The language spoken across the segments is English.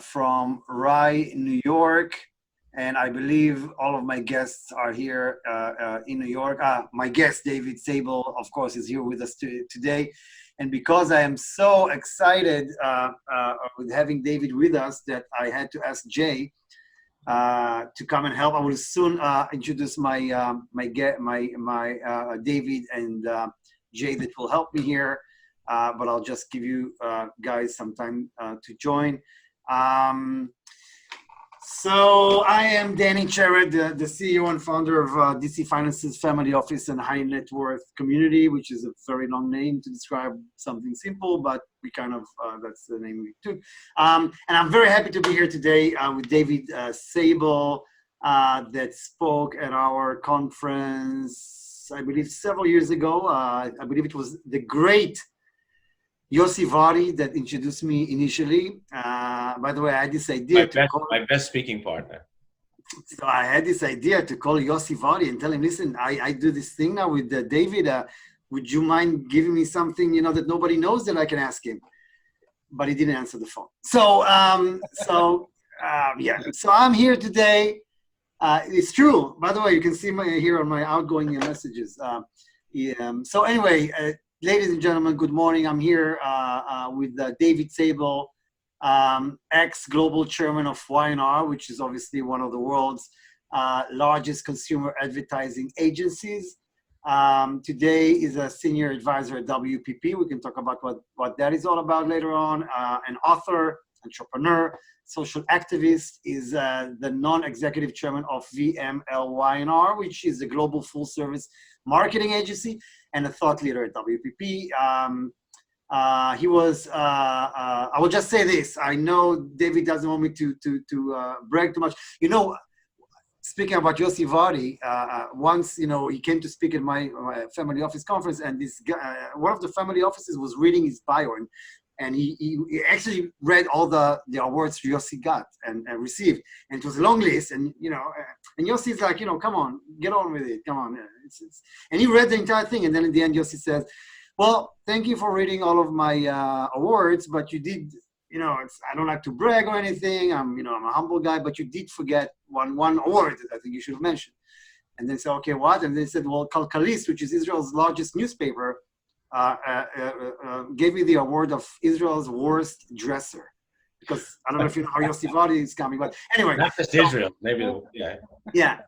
from Rye, New York. And I believe all of my guests are here in New York. My guest, David Sable, of course, is here with us today. And because I am so excited with having David with us that I had to ask Jay to come and help. I will soon introduce my David and Jay that will help me here. But I'll just give you guys some time to join. So I am Danny Cherrett, the CEO and founder of DC Finance's Family Office and High Net Worth Community, which is a very long name to describe something simple, but we kind of, that's the name we took. And I'm very happy to be here today with David Sable that spoke at our conference, I believe several years ago. I believe it was the great Yossi Vadi that introduced me initially. By the way, I had this idea my best speaking partner. So I had this idea to call Yossi Vadi and tell him, listen, I do this thing now with David. Would you mind giving me something, that nobody knows that I can ask him? But he didn't answer the phone. So, yeah. So I'm here today. It's true. By the way, you can see here on my outgoing messages. So anyway, ladies and gentlemen, good morning. I'm here with David Sable, ex-Global Chairman of Y&R, which is obviously one of the world's largest consumer advertising agencies. Today is a senior advisor at WPP. We can talk about what that is all about later on. An author, entrepreneur, social activist, is the non-executive chairman of Y&R, which is a global full-service marketing agency, and a thought leader at WPP. He was, I will just say this. I know David doesn't want me to brag too much. Speaking about Yossi Vadi, once, he came to speak at my family office conference, and this guy, one of the family offices was reading his bio, and he actually read all the awards Yossi got and received. And it was a long list, and Yossi's like, come on, get on with it, come on. And he read the entire thing, and then at the end, Yossi says, well, thank you for reading all of my awards, but you did, I don't like to brag or anything. I'm a humble guy, but you did forget one award that I think you should have mentioned. And then said, okay, what? And they said, well, Kalkalis, which is Israel's largest newspaper, gave me the award of Israel's worst dresser. Because I don't know if you know how Yossi Vadi is coming, but anyway. Not just Israel, maybe, yeah. Yeah.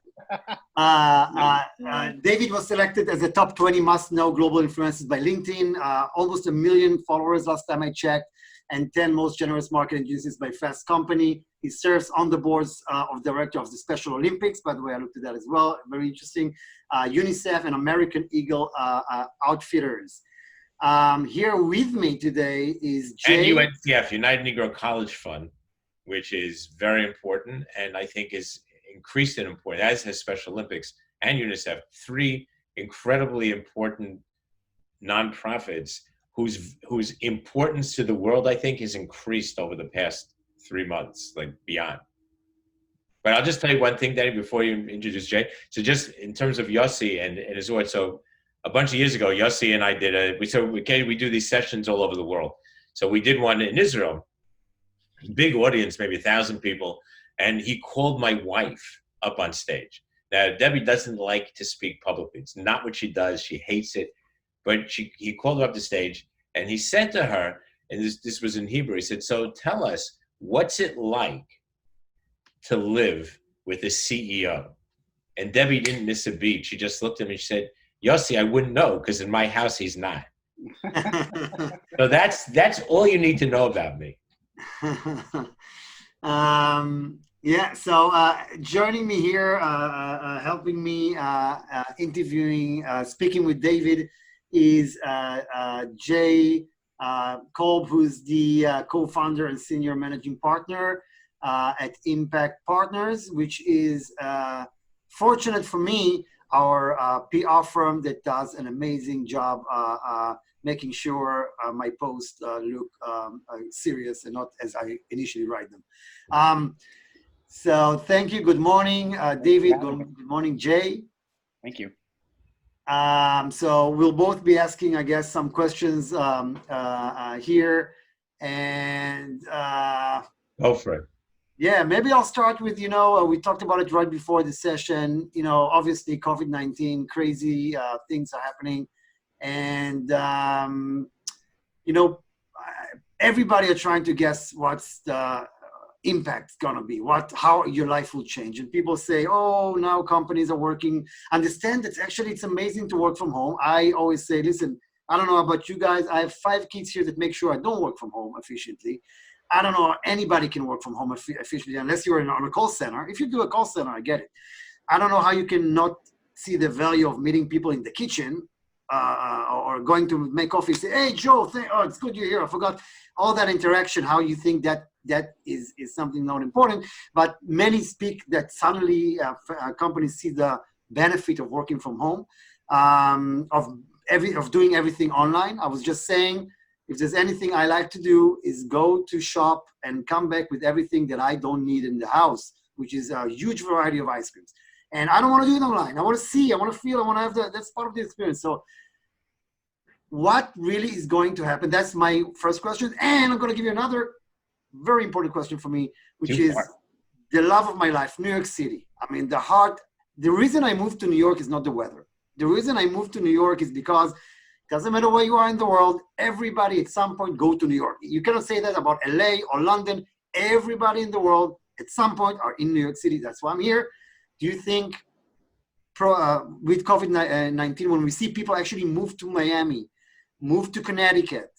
David was selected as a top 20 must-know global influencers by LinkedIn. Almost 1 million followers last time I checked, and 10 most generous marketing agencies by Fast Company. He serves on the boards of director of the Special Olympics. By the way, I looked at that as well. Very interesting. UNICEF and American Eagle Outfitters. Here with me today is Jay. And UNCF, United Negro College Fund, which is very important and I think is increased in importance, as has Special Olympics and UNICEF, 3 incredibly important nonprofits whose importance to the world, I think, has increased over the past 3 months, like beyond. But I'll just tell you one thing, Danny, before you introduce Jay. So just in terms of Yossi and his award, so a bunch of years ago, Yossi and I did we do these sessions all over the world. So we did one in Israel, big audience, maybe 1,000 people, and he called my wife up on stage. Now, Debbie doesn't like to speak publicly. It's not what she does. She hates it. But he called her up to stage, and he said to her, and this was in Hebrew, he said, so tell us, what's it like to live with a CEO? And Debbie didn't miss a beat. She just looked at me and she said, Yossi, I wouldn't know, because in my house, he's not. So that's all you need to know about me. Yeah, so joining me here, helping me, interviewing, speaking with David is Jay Kolb, who's the co-founder and senior managing partner at Impact Partners, which is, fortunate for me, our PR firm that does an amazing job making sure my posts look serious and not as I initially write them. So thank you. Good morning, David. Good morning, Jay. Thank you. So we'll both be asking, I guess, some questions here. And Go for it. Yeah, maybe I'll start with, we talked about it right before the session. Obviously COVID-19, crazy things are happening. And, you know, everybody are trying to guess what's the impact gonna be, how your life will change. And people say, oh, now companies are working. Understand that actually it's amazing to work from home. I always say, listen, I don't know about you guys. I have 5 kids here that make sure I don't work from home efficiently. I don't know anybody can work from home efficiently unless you're on a call center. If you do a call center, I get it. I don't know how you can not see the value of meeting people in the kitchen or going to make coffee. Say, hey, Joe, it's good you're here. I forgot all that interaction. How you think that is something not important, but many speak that suddenly companies see the benefit of working from home, of doing everything online. I was just saying, if there's anything I like to do is go to shop and come back with everything that I don't need in the house, which is a huge variety of ice creams. And I don't want to do it online. I want to see, I want to feel, I want to have that's part of the experience. So what really is going to happen? That's my first question. And I'm going to give you another very important question for me, which is the love of my life, New York City. I mean, the reason I moved to New York is not the weather. The reason I moved to New York is because it doesn't matter where you are in the world, everybody at some point go to New York. You cannot say that about LA or London. Everybody in the world at some point are in New York City. That's why I'm here. Do you think with COVID-19, when we see people actually move to Miami, move to Connecticut,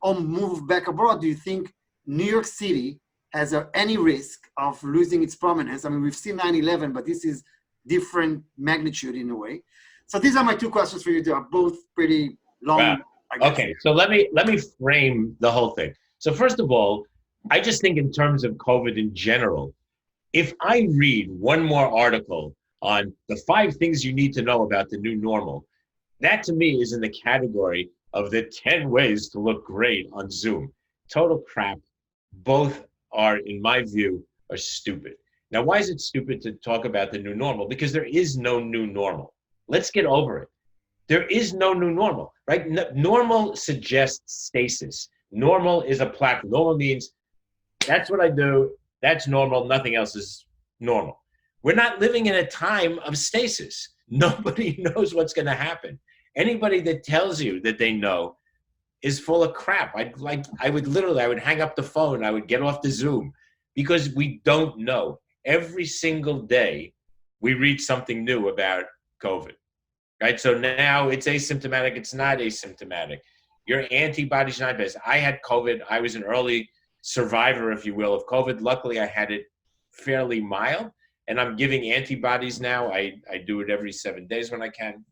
or move back abroad, do you think New York City has any risk of losing its prominence? I mean, we've seen 9/11, but this is different magnitude in a way. So these are my 2 questions for you. They are both pretty long. Wow. Okay, so let me frame the whole thing. So first of all, I just think in terms of COVID in general, if I read one more article on the 5 things you need to know about the new normal, that to me is in the category of the 10 ways to look great on Zoom. Total crap. Both are, in my view, are stupid. Now, why is it stupid to talk about the new normal? Because there is no new normal. Let's get over it. There is no new normal, right? Normal suggests stasis. Normal is a platform. Normal means that's what I do. That's normal. Nothing else is normal. We're not living in a time of stasis. Nobody knows what's going to happen. Anybody that tells you that they know is full of crap. I would hang up the phone. I would get off the Zoom because we don't know. Every single day we read something new about COVID, right? So now it's asymptomatic. It's not asymptomatic. Your antibodies are not best. I had COVID. I was an early survivor, if you will, of COVID. Luckily, I had it fairly mild, and I'm giving antibodies now. I do it every 7 days when I can.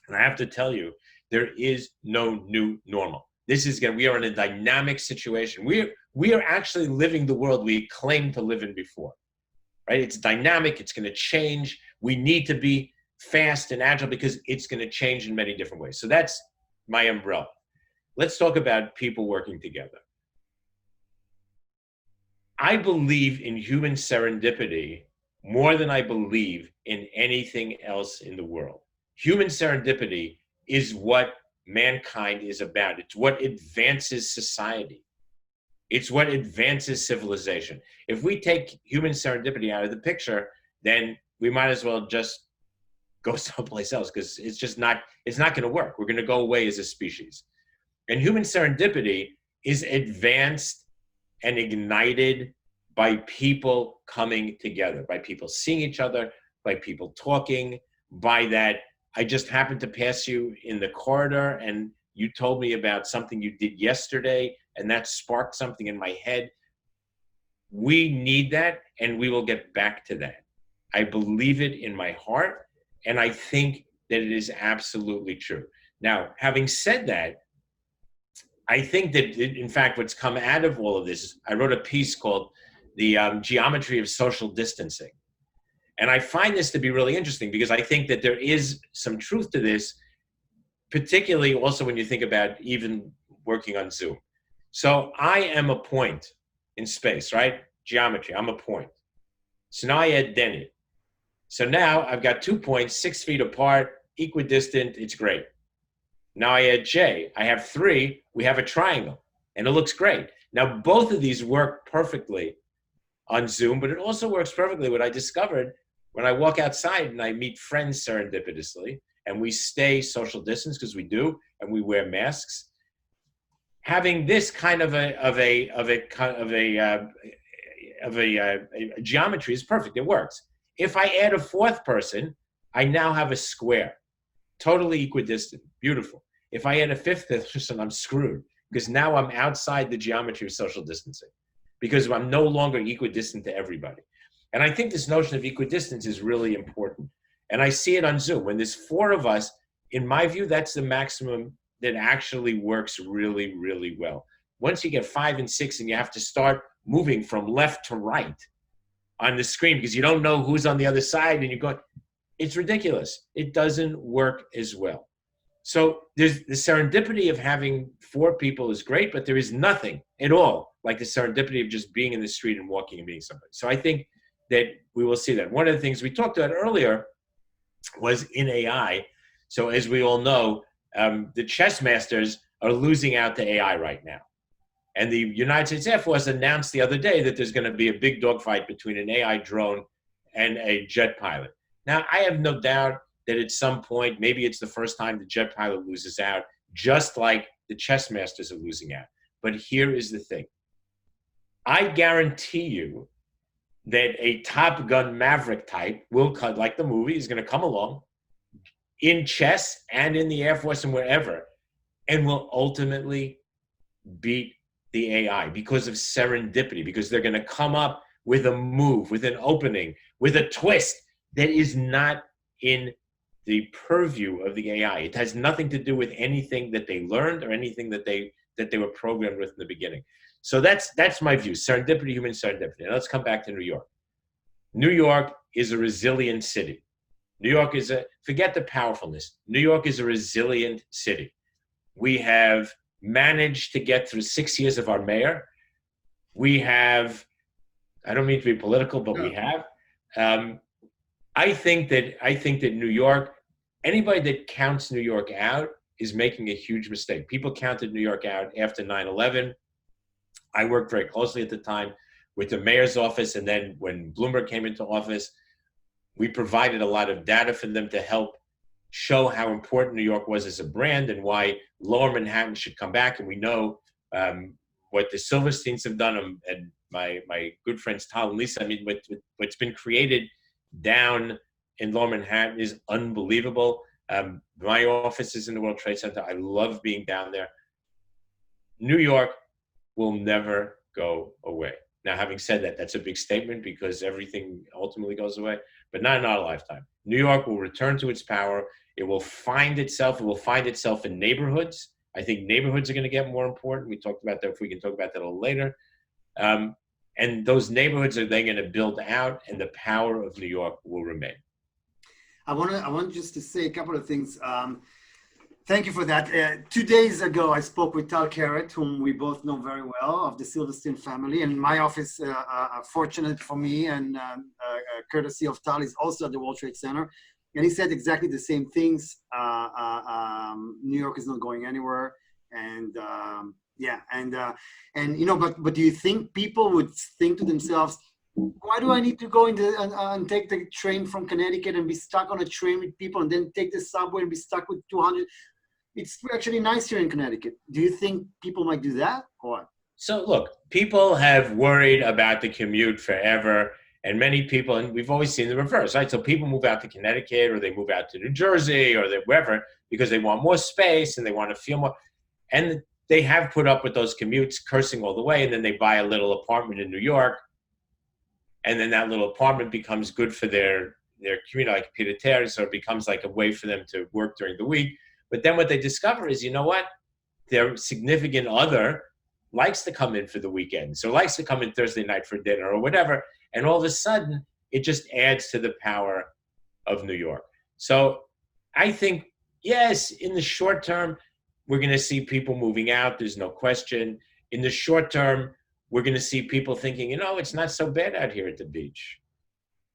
And I have to tell you, there is no new normal. We are in a dynamic situation. We are actually living the world we claimed to live in before, right? It's dynamic. It's going to change. We need to be fast and agile because it's going to change in many different ways. So that's my umbrella. Let's talk about people working together. I believe in human serendipity more than I believe in anything else in the world. Human serendipity is what mankind is about. It's what advances society. It's what advances civilization. If we take human serendipity out of the picture, then we might as well just go someplace else because it's not going to work. We're going to go away as a species. And human serendipity is advanced and ignited by people coming together, by people seeing each other, by people talking, by that I just happened to pass you in the corridor and you told me about something you did yesterday and that sparked something in my head. We need that and we will get back to that. I believe it in my heart and I think that it is absolutely true. Now, having said that, I think that, in fact, what's come out of all of this, I wrote a piece called The Geometry of Social Distancing. And I find this to be really interesting because I think that there is some truth to this, particularly also when you think about even working on Zoom. So I am a point in space, right? Geometry, I'm a point. So now I add Denny. So now I've got 2 points, 6 feet apart, equidistant, it's great. Now I add J, I have 3, we have a triangle, and it looks great. Now, both of these work perfectly on Zoom, but it also works perfectly. What I discovered when I walk outside and I meet friends serendipitously, and we stay social distance because we do, and we wear masks. Having this kind of a geometry is perfect. It works. If I add a fourth person, I now have a square, totally equidistant, beautiful. If I add a fifth person, I'm screwed because now I'm outside the geometry of social distancing because I'm no longer equidistant to everybody. And I think this notion of equidistance is really important. And I see it on Zoom. When there's 4 of us, in my view, that's the maximum that actually works really, really well. Once you get 5 and 6 and you have to start moving from left to right on the screen because you don't know who's on the other side and you're going, it's ridiculous. It doesn't work as well. So there's the serendipity of having 4 people is great, but there is nothing at all like the serendipity of just being in the street and walking and meeting somebody. So I think that we will see that. One of the things we talked about earlier was in AI. So as we all know, the chess masters are losing out to AI right now. And the United States Air Force announced the other day that there's going to be a big dogfight between an AI drone and a jet pilot. Now, I have no doubt that at some point, maybe it's the first time the jet pilot loses out, just like the chess masters are losing out. But here is the thing. I guarantee you that a Top Gun Maverick type will cut, like the movie, is going to come along in chess and in the Air Force and wherever, and will ultimately beat the AI because of serendipity, because they're going to come up with a move, with an opening, with a twist that is not in the purview of the AI. It has nothing to do with anything that they learned or anything that they were programmed with in the beginning. So that's my view, serendipity, human serendipity. Now let's come back to New York. New York is a resilient city. New York is forget the powerfulness. New York is a resilient city. We have managed to get through 6 years of our mayor. We have, I don't mean to be political, but we have. I think that New York, anybody that counts New York out is making a huge mistake. People counted New York out after 9/11. I worked very closely at the time with the mayor's office, and then when Bloomberg came into office, we provided a lot of data for them to help show how important New York was as a brand and why Lower Manhattan should come back. And we know what the Silversteins have done, and my good friends Tal and Lisa. I mean, what's been created down in Lower Manhattan is unbelievable. My office is in the World Trade Center. I love being down there. New York will never go away. Now, having said that, that's a big statement because everything ultimately goes away, but not in our lifetime. New York will return to its power. It will find itself in neighborhoods. I think neighborhoods are going to get more important. We talked about that. If we can talk about that a little later. And those neighborhoods are then going to build out, and the power of New York will remain. I want just to say a couple of things. Thank you for that. 2 days ago, I spoke with Tal Carrot, whom we both know very well, of the Silverstein family. And my office, fortunate for me and courtesy of Tal, is also at the World Trade Center. And he said exactly the same things. New York is not going anywhere. And but do you think people would think to themselves, why do I need to go and take the train from Connecticut and be stuck on a train with people and then take the subway and be stuck with 200? It's actually nice here in Connecticut. Do you think people might do that or what? So look, people have worried about the commute forever, and many people, and we've always seen the reverse, right? So people move out to Connecticut or they move out to New Jersey or wherever because they want more space and they want to feel more. And they have put up with those commutes, cursing all the way, and then they buy a little apartment in New York, and then that little apartment becomes good for their community, like pied à terre, so it becomes like a way for them to work during the week. But then what they discover is, you know what? Their significant other likes to come in for the weekend, so likes to come in Thursday night for dinner or whatever, and all of a sudden, it just adds to the power of New York. So I think, yes, in the short term, we're going to see people moving out. There's no question. In the short term, we're going to see people thinking, it's not so bad out here at the beach.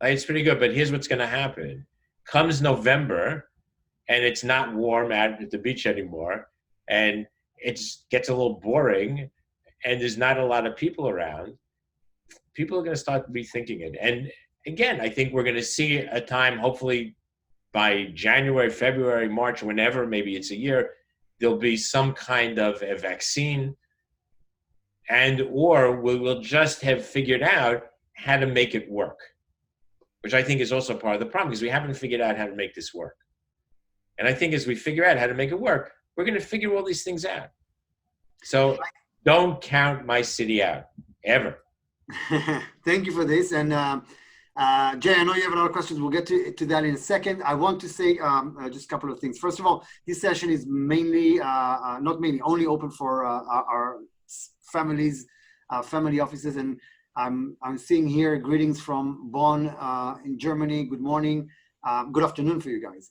It's pretty good, but here's what's going to happen. Comes November, and it's not warm out at the beach anymore, and it gets a little boring, and there's not a lot of people around, people are going to start rethinking it. And again, I think we're going to see a time, hopefully by January, February, March, whenever, maybe it's a year, there'll be some kind of a vaccine, and or we will just have figured out how to make it work, which I think is also part of the problem, because we haven't figured out how to make this work. And I think as we figure out how to make it work, we're going to figure all these things out. So don't count my city out, ever. Thank you for this. And Jay, I know you have a lot of questions. We'll get to that in a second. I want to say just a couple of things. First of all, this session is mainly, not mainly, only open for our families, family offices. And I'm seeing here greetings from Bonn in Germany. Good morning. Good afternoon for you guys.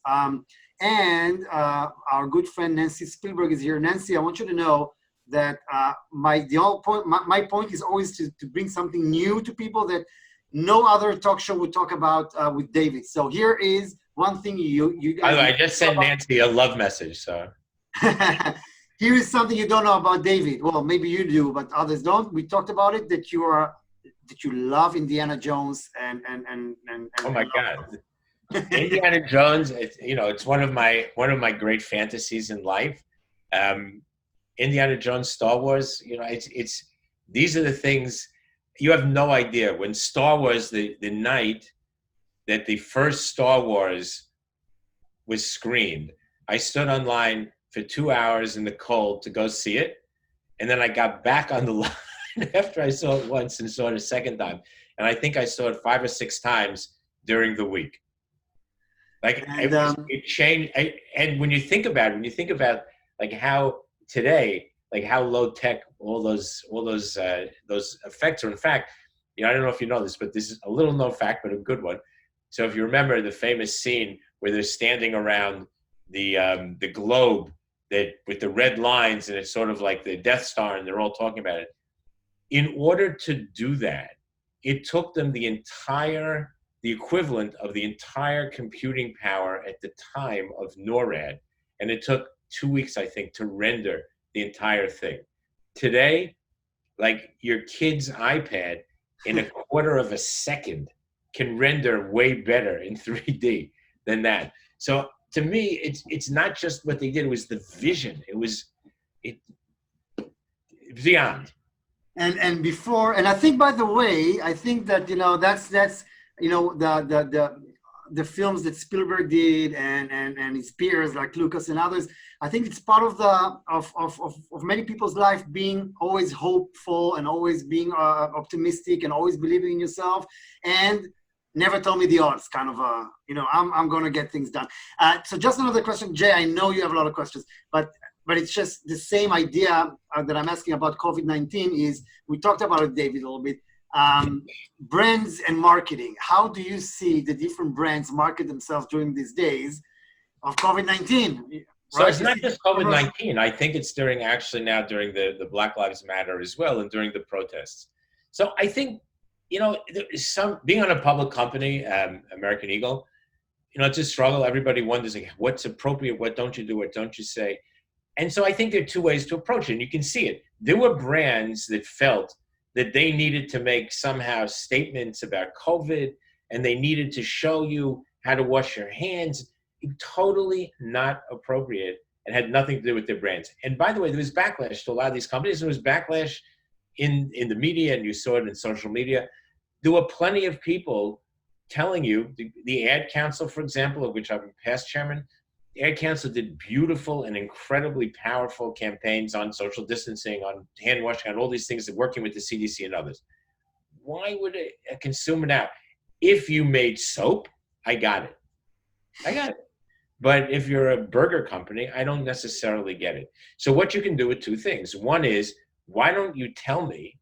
And our good friend Nancy Spielberg is here. Nancy, I want you to know that my point is always to bring something new to people that no other talk show would talk about with David. So here is one thing you guys. By the way, I just sent Nancy a love message. So here is something you don't know about David. Well, maybe you do, but others don't. We talked about it, that you love Indiana Jones and oh my God. Indiana Jones, it's one of my great fantasies in life. Indiana Jones, Star Wars, it's these are the things you have no idea. When Star Wars, the night that the first Star Wars was screened, I stood online for 2 hours in the cold to go see it, and then I got back on the line after I saw it once and saw it a second time, and I think I saw it 5 or 6 times during the week. Like it changed. And when you think about like how today, like how low tech all those effects are. In fact, I don't know if you know this, but this is a little known fact, but a good one. So if you remember the famous scene where they're standing around the globe that with the red lines, and it's sort of like the Death Star, and they're all talking about it. In order to do that, it took them the equivalent of the entire computing power at the time of NORAD. And it took 2 weeks, I think, to render the entire thing. Today, like your kid's iPad in a quarter of a second can render way better in 3D than that. So to me, it's not just what they did, it was the vision. It was beyond. And before, and I think, by the way, I think that, that's the films that Spielberg did and his peers like Lucas and others, I think it's part of many people's life, being always hopeful and always being optimistic and always believing in yourself and never tell me the odds, kind of I'm going to get things done. So just another question, Jay, I know you have a lot of questions, but it's just the same idea that I'm asking about COVID-19 is, we talked about it, David, a little bit. Brands and marketing. How do you see the different brands market themselves during these days of COVID-19? So it's not just COVID-19. I think it's during the Black Lives Matter as well, and during the protests. So I think, being on a public company, American Eagle, it's a struggle. Everybody wonders, like, what's appropriate, what don't you do, what don't you say? And so I think there are 2 ways to approach it, and you can see it. There were brands that felt that they needed to make somehow statements about COVID, and they needed to show you how to wash your hands. Totally not appropriate, and had nothing to do with their brands. And by the way, there was backlash to a lot of these companies. There was backlash in the media, and you saw it in social media. There were plenty of people telling you, the Ad Council, for example, of which I'm past chairman, the Ad Council did beautiful and incredibly powerful campaigns on social distancing, on hand washing, on all these things, working with the CDC and others. Why would a consumer now? If you made soap, I got it. But if you're a burger company, I don't necessarily get it. So what you can do with 2 things. One is, why don't you tell me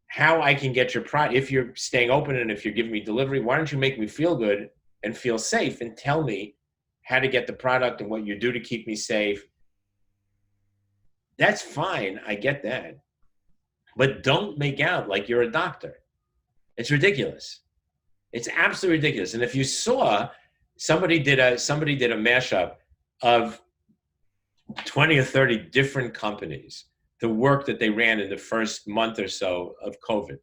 how I can get your product? If you're staying open and if you're giving me delivery, why don't you make me feel good and feel safe and tell me how to get the product and what you do to keep me safe? That's fine. I get that. But don't make out like you're a doctor. It's ridiculous. It's absolutely ridiculous. And if you saw, somebody did a mashup of 20 or 30 different companies the work that they ran in the first month or so of COVID.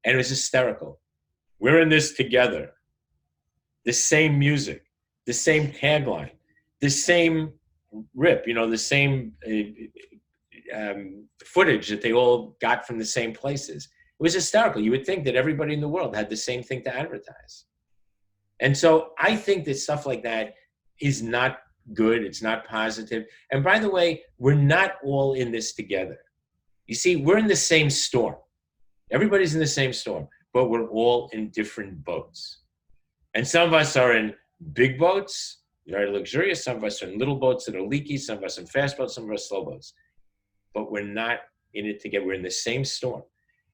And it was hysterical. We're in this together. The same music, the same tagline, the same rip, the same footage that they all got from the same places. It was hysterical. You would think that everybody in the world had the same thing to advertise. And so I think that stuff like that is not good. It's not positive. And by the way, we're not all in this together. You see, we're in the same storm. Everybody's in the same storm, but we're all in different boats. And some of us are in big boats, very luxurious. Some of us are in little boats that are leaky. Some of us in fast boats, some of us slow boats. But we're not in it together. We're in the same storm.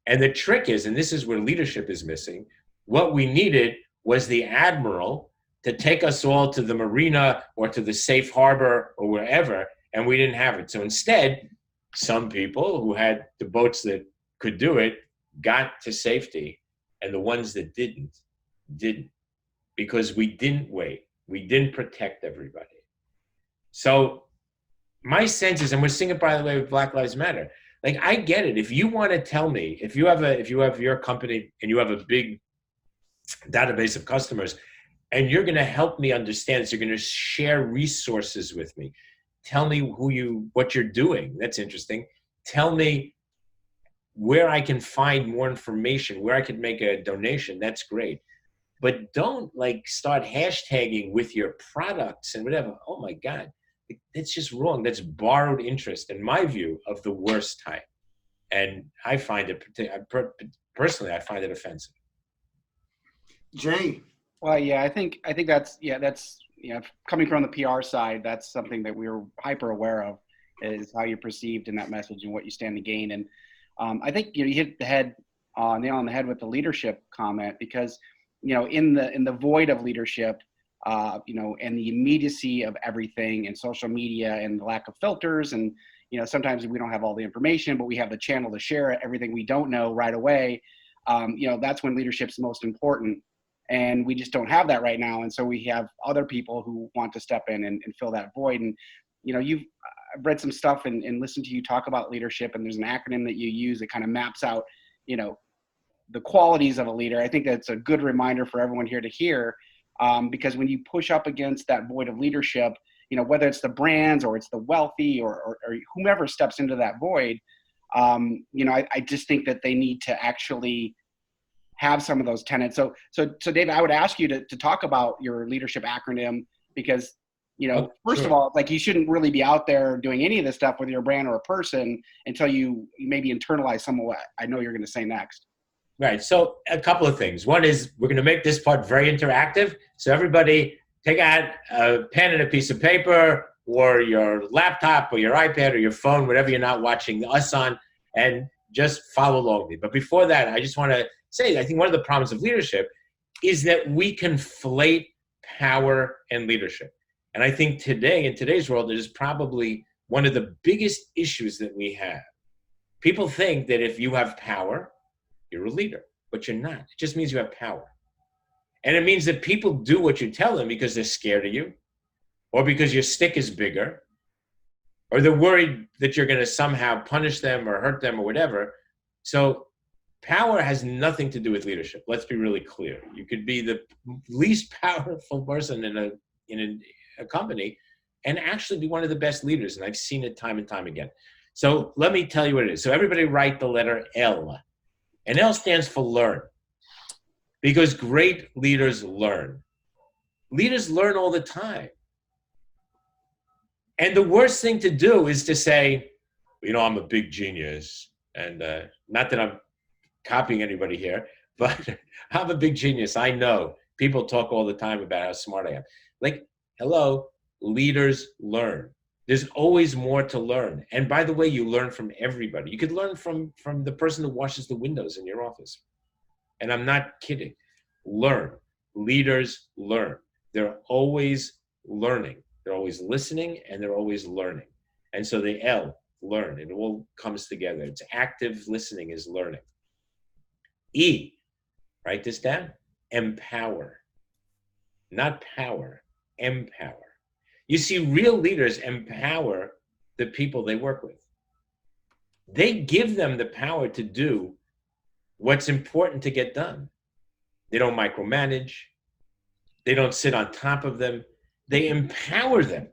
And the trick is, and this is where leadership is missing, what we needed was the admiral to take us all to the marina or to the safe harbor or wherever, and we didn't have it. So instead, some people who had the boats that could do it got to safety, and the ones that didn't. Because we didn't wait. We didn't protect everybody. So my sense is, and we're seeing it, by the way, with Black Lives Matter. Like, I get it. If you want to tell me, if you have your company and you have a big database of customers, and you're going to help me understand this, you're going to share resources with me. Tell me what you're doing. That's interesting. Tell me where I can find more information, where I could make a donation. That's great. But don't start hashtagging with your products and whatever. Oh my God, that's just wrong. That's borrowed interest, in my view, of the worst type. And I find it, personally, I find it offensive. Jay. Well, yeah, I think that's coming from the PR side, that's something that we're hyper aware of, is how you're perceived in that message and what you stand to gain. And I think you hit the nail on the head with the leadership comment, because in the void of leadership, and the immediacy of everything and social media and the lack of filters, and sometimes we don't have all the information, but we have the channel to share everything we don't know right away. That's when leadership's most important. And we just don't have that right now. And so we have other people who want to step in and fill that void. And, I've read some stuff and listened to you talk about leadership, and there's an acronym that you use that kind of maps out, the qualities of a leader. I think that's a good reminder for everyone here to hear, because when you push up against that void of leadership, whether it's the brands or it's the wealthy or whomever steps into that void, I just think that they need to actually have some of those tenets. So David, I would ask you to talk about your leadership acronym, because, first sure. of all, you shouldn't really be out there doing any of this stuff with your brand or a person until you maybe internalize some of what I know you're going to say next. Right. So a couple of things. One is, we're going to make this part very interactive. So everybody take out a pen and a piece of paper, or your laptop or your iPad or your phone, whatever you're not watching us on, and just follow along with me. But before that, I just want to say, I think one of the problems of leadership is that we conflate power and leadership. And I think today, in today's world, it is probably one of the biggest issues that we have. People think that if you have power, you're a leader, but you're not. It just means you have power. And it means that people do what you tell them because they're scared of you, or because your stick is bigger, or they're worried that you're going to somehow punish them or hurt them or whatever. So power has nothing to do with leadership. Let's be really clear. You could be the least powerful person in a company and actually be one of the best leaders. And I've seen it time and time again. So let me tell you what it is. So everybody write the letter L. And L stands for learn. Because great leaders learn. Leaders learn all the time. And the worst thing to do is to say, I'm a big genius. And not that I'm copying anybody here, but I'm a big genius. I know. People talk all the time about how smart I am. Hello, leaders learn. There's always more to learn. And by the way, you learn from everybody. You could learn from the person who washes the windows in your office. And I'm not kidding. Learn. Leaders learn. They're always learning. They're always listening, and they're always learning. And so the L, learn. It all comes together. It's active listening is learning. E, write this down, empower. Not power, empower. You see, real leaders empower the people they work with. they give them the power to do what's important to get done. They don't micromanage. They don't sit on top of them. They empower them.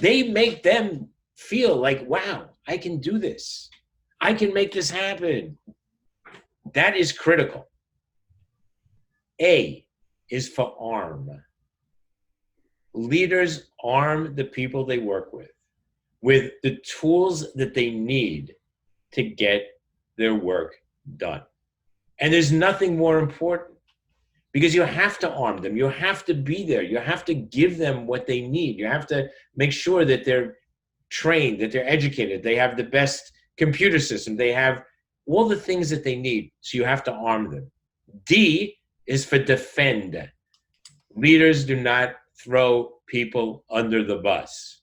They make them feel like, wow, I can do this. I can make this happen. That is critical. A is for arm. Leaders arm the people they work with the tools that they need to get their work done. And there's nothing more important, because you have to arm them. You have to be there. You have to give them what they need. You have to make sure that they're trained, that they're educated, they have the best computer system, they have all the things that they need. So you have to arm them. D is for defend. Leaders do not throw people under the bus.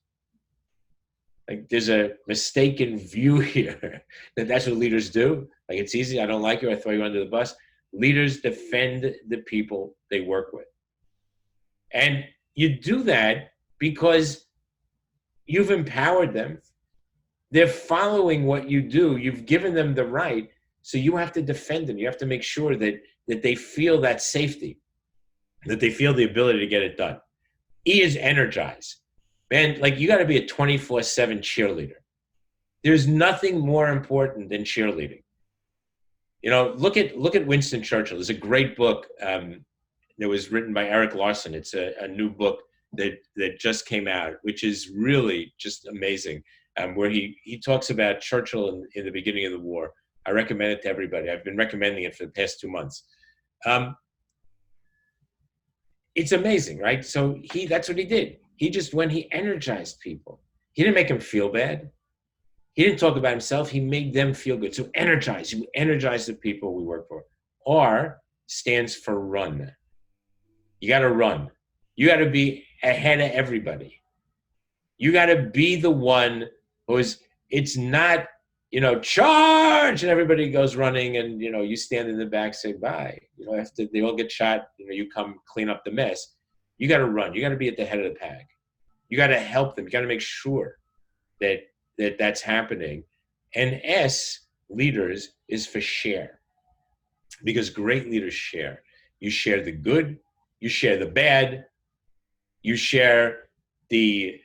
Like, there's a mistaken view here that that's what leaders do. Like, it's easy, I don't like you, I throw you under the bus. Leaders defend the people they work with. And you do that because you've empowered them. They're following what you do. You've given them the right. So you have to defend them. You have to make sure that they feel that safety, that they feel the ability to get it done. E is energize. Man, like, you got to be a 24/7 cheerleader. There's nothing more important than cheerleading. You know, look at Winston Churchill. There's a great book that was written by Eric Larson. It's a new book that just came out, which is really just amazing, where he talks about Churchill in the beginning of the war. I recommend it to everybody. I've been recommending it for the past 2 months. It's amazing, right? So that's what he did. He energized people. He didn't make them feel bad. He didn't talk about himself. He made them feel good. So energize. You energize the people we work for. R stands for run. You got to run. You got to be ahead of everybody. You got to be the one it's not, charge, and everybody goes running, and, you stand in the back, say bye. After they all get shot, you come clean up the mess. You got to run. You got to be at the head of the pack. You got to help them. You got to make sure that's happening. And S, leaders, is for share, because great leaders share. You share the good, you share the bad, you share the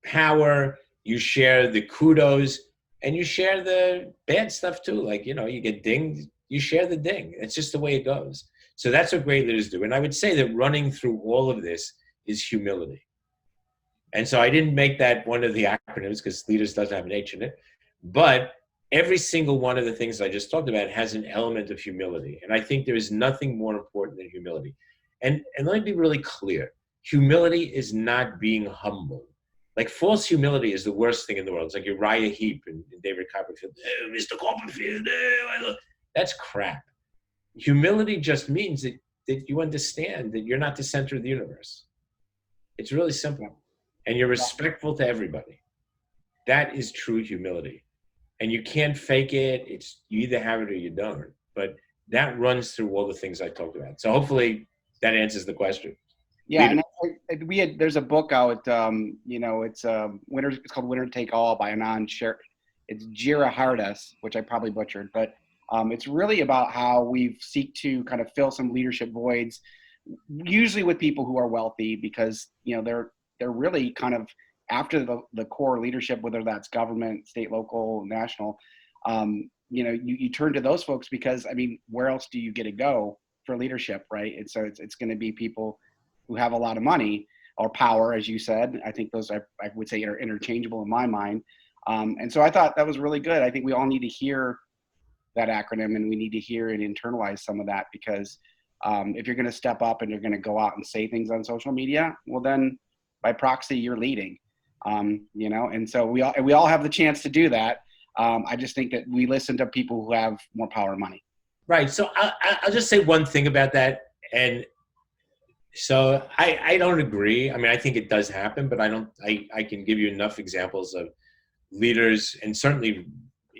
power, you share the kudos, and you share the bad stuff too. Like, you get dinged, you share the ding. It's just the way it goes. So that's what great leaders do. And I would say that running through all of this is humility. And so I didn't make that one of the acronyms because leaders doesn't have an H in it. But every single one of the things I just talked about has an element of humility. And I think there is nothing more important than humility. And let me be really clear. Humility is not being humble. Like, false humility is the worst thing in the world. It's like Uriah Heep and David Copperfield. Oh, Mr. Copperfield, that's crap. Humility just means that you understand that you're not the center of the universe. It's really simple. And you're respectful to everybody. That is true humility. And you can't fake it. You either have it or you don't. But that runs through all the things I talked about. So hopefully that answers the question. Yeah, and there's a book out. It's called Winner Take All by Anand Sher. It's Jira Hardas, which I probably butchered, but it's really about how we seek to kind of fill some leadership voids, usually with people who are wealthy, because they're really kind of after the core leadership, whether that's government, state, local, national. You turn to those folks because, where else do you get to go for leadership, right? And so it's going to be people who have a lot of money or power, as you said. I think those I would say are interchangeable in my mind. And so I thought that was really good. I think we all need to hear that acronym, and we need to hear and internalize some of that, because if you're going to step up and you're going to go out and say things on social media, well, then by proxy, you're leading, and so we all have the chance to do that. I just think that we listen to people who have more power and money. Right. So I'll just say one thing about that. And so I don't agree. I think it does happen, but I can give you enough examples of leaders, and certainly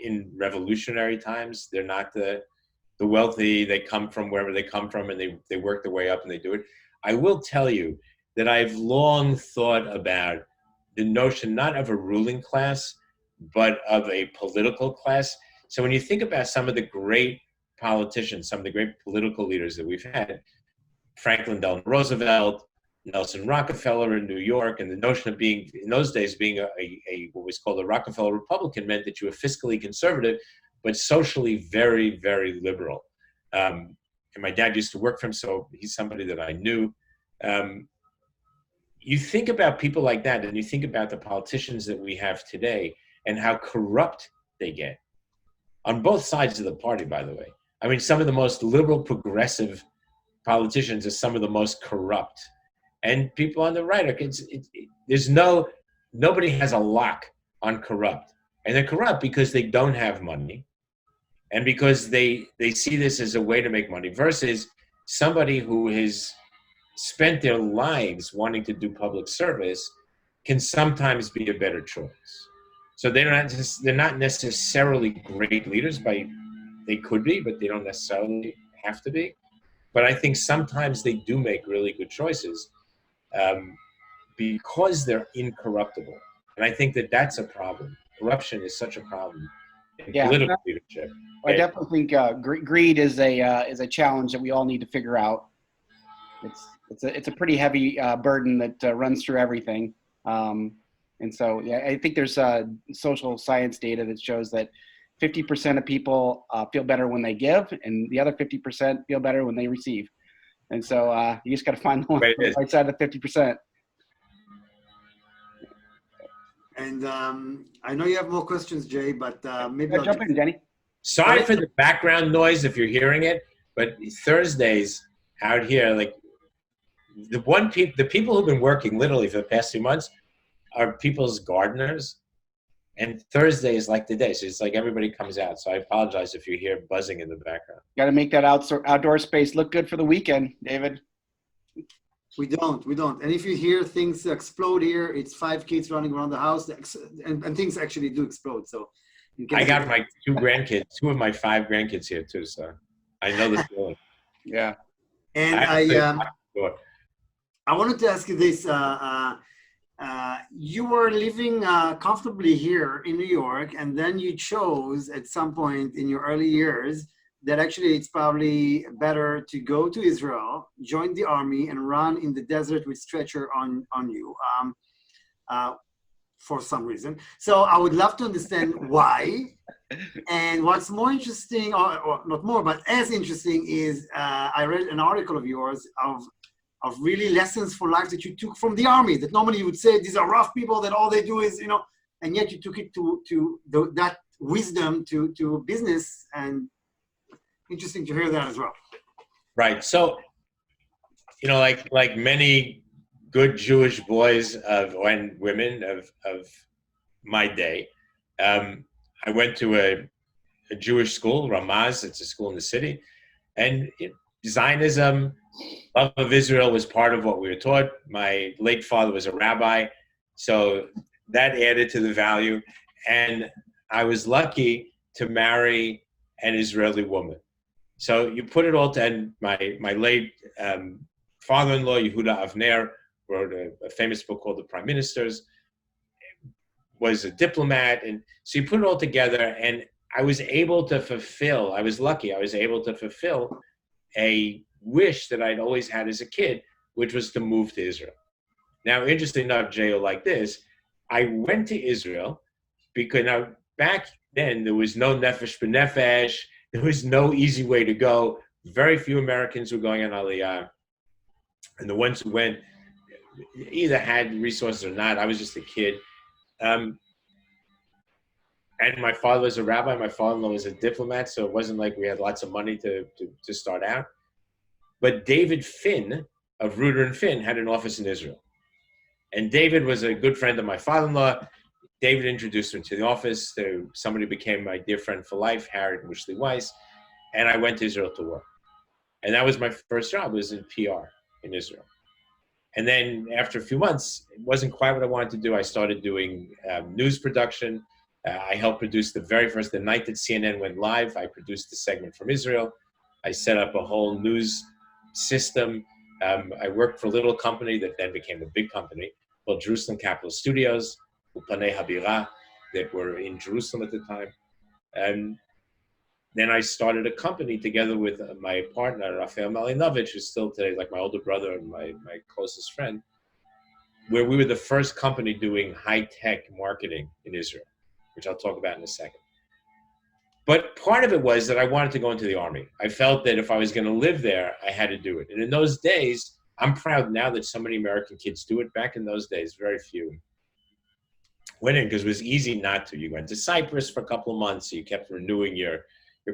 in revolutionary times, they're not the wealthy. They come from wherever they come from, and they work their way up and they do it. I will tell you that I've long thought about the notion, not of a ruling class, but of a political class. So when you think about some of the great politicians, some of the great political leaders that we've had, Franklin Delano Roosevelt, Nelson Rockefeller in New York, and the notion of being, in those days, being a what was called a Rockefeller Republican meant that you were fiscally conservative, but socially very, very liberal. And my dad used to work for him, so he's somebody that I knew. You think about people like that, and you think about the politicians that we have today and how corrupt they get. On both sides of the party, by the way. I mean, some of the most liberal, progressive politicians are some of the most corrupt. And people on the right, nobody has a lock on corrupt. And they're corrupt because they don't have money and because they see this as a way to make money versus somebody who has spent their lives wanting to do public service can sometimes be a better choice. So they're not necessarily great leaders. They could be, but they don't necessarily have to be. But I think sometimes they do make really good choices because they're incorruptible. And I think that that's a problem. Corruption is such a problem in political leadership. I definitely think greed is a challenge that we all need to figure out. It's a pretty heavy burden that runs through everything. And so, yeah, I think there's social science data that shows that 50% of people feel better when they give, and the other 50% feel better when they receive. And so you just got to find the one on the right side of the 50%. And I know you have more questions, Jay, but maybe I'll jump in, Jenny. Sorry for the background noise if you're hearing it, but Thursdays out here, like the people who've been working literally for the past 2 months are people's gardeners, and Thursday is like the day. So it's like everybody comes out. So I apologize if you hear buzzing in the background. Got to make that outdoor space look good for the weekend, David. We don't. And if you hear things explode here, it's 5 kids running around the house, and things actually do explode. So I got my 2 of my 5 grandkids here too. So I know the feeling. Yeah. And I wanted to ask you this. You were living comfortably here in New York, and then you chose at some point in your early years that actually it's probably better to go to Israel, join the army, and run in the desert with stretcher on you for some reason. So I would love to understand why. And what's more interesting, or not more, but as interesting, is I read an article of yours of really lessons for life that you took from the army, that normally you would say these are rough people that all they do is, and yet you took it to that wisdom to business. And interesting to hear that as well. Right. So, like many good Jewish boys and women of my day, I went to a Jewish school, Ramaz. It's a school in the city, and Zionism, love of Israel was part of what we were taught. My late father was a rabbi, so that added to the value. And I was lucky to marry an Israeli woman. So you put it all to, and my late father-in-law, Yehuda Avner, wrote a famous book called The Prime Ministers, was a diplomat. And so you put it all together, and I was able to fulfill, I was able to fulfill a wish that I'd always had as a kid, which was to move to Israel. Now, interesting enough, Jay, like this, I went to Israel because now back then there was no nefesh b'nefesh, there was no easy way to go. Very few Americans were going on Aliyah, and the ones who went either had resources or not. I was just a kid. And my father was a rabbi, my father-in-law was a diplomat, so it wasn't like we had lots of money to start out. But David Finn of Reuter and Finn had an office in Israel. And David was a good friend of my father-in-law. David introduced me to the office. Somebody became my dear friend for life, Harriet Wishley Weiss. And I went to Israel to work. And that was my first job, was in PR in Israel. And then after a few months, it wasn't quite what I wanted to do. I started doing news production. I helped produce the night that CNN went live, I produced the segment from Israel. I set up a whole news system. I worked for a little company that then became a big company called Jerusalem Capital Studios, Upanei Habira. that were in Jerusalem at the time. And then I started a company together with my partner, Rafael Malinovich, who's still today like my older brother and my closest friend, where we were the first company doing high-tech marketing in Israel, which I'll talk about in a second. But part of it was that I wanted to go into the army. I felt that if I was going to live there, I had to do it. And in those days, I'm proud now that so many American kids do it. Back in those days, very few went in because it was easy not to. You went to Cyprus for a couple of months, so you kept renewing your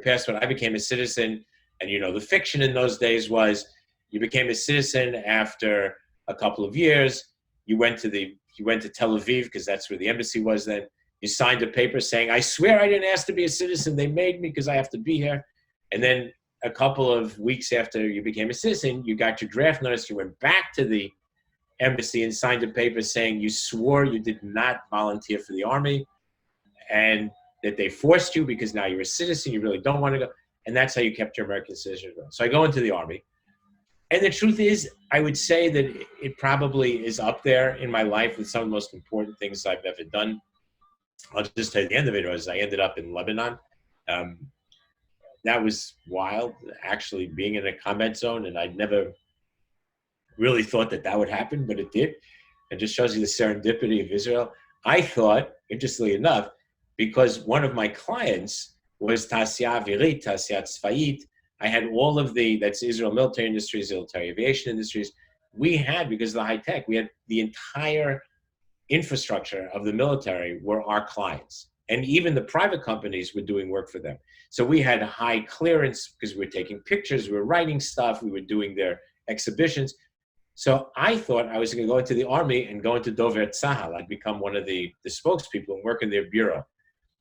passport. I became a citizen, and the fiction in those days was you became a citizen after a couple of years. You went to Tel Aviv because that's where the embassy was then. You signed a paper saying, I swear I didn't ask to be a citizen. They made me because I have to be here. And then a couple of weeks after you became a citizen, you got your draft notice. You went back to the embassy and signed a paper saying you swore you did not volunteer for the army and that they forced you because now you're a citizen. You really don't want to go. And that's how you kept your American citizenship. So I go into the army. And the truth is, I would say that it probably is up there in my life with some of the most important things I've ever done. I'll just tell you the end of it was I ended up in Lebanon. That was wild, actually being in a combat zone, and I'd never really thought that would happen, but it did. It just shows you the serendipity of Israel. I thought, interestingly enough, because one of my clients was Tasya Avirit, Tasya Tzvayit, I had all of that's Israel military industries, military aviation industries. We had, because of the high tech, we had the entire infrastructure of the military were our clients. And even the private companies were doing work for them. So we had high clearance because we were taking pictures, we were writing stuff, we were doing their exhibitions. So I thought I was going to go into the army and go into Dover Tzahal. I'd become one of the spokespeople and work in their bureau.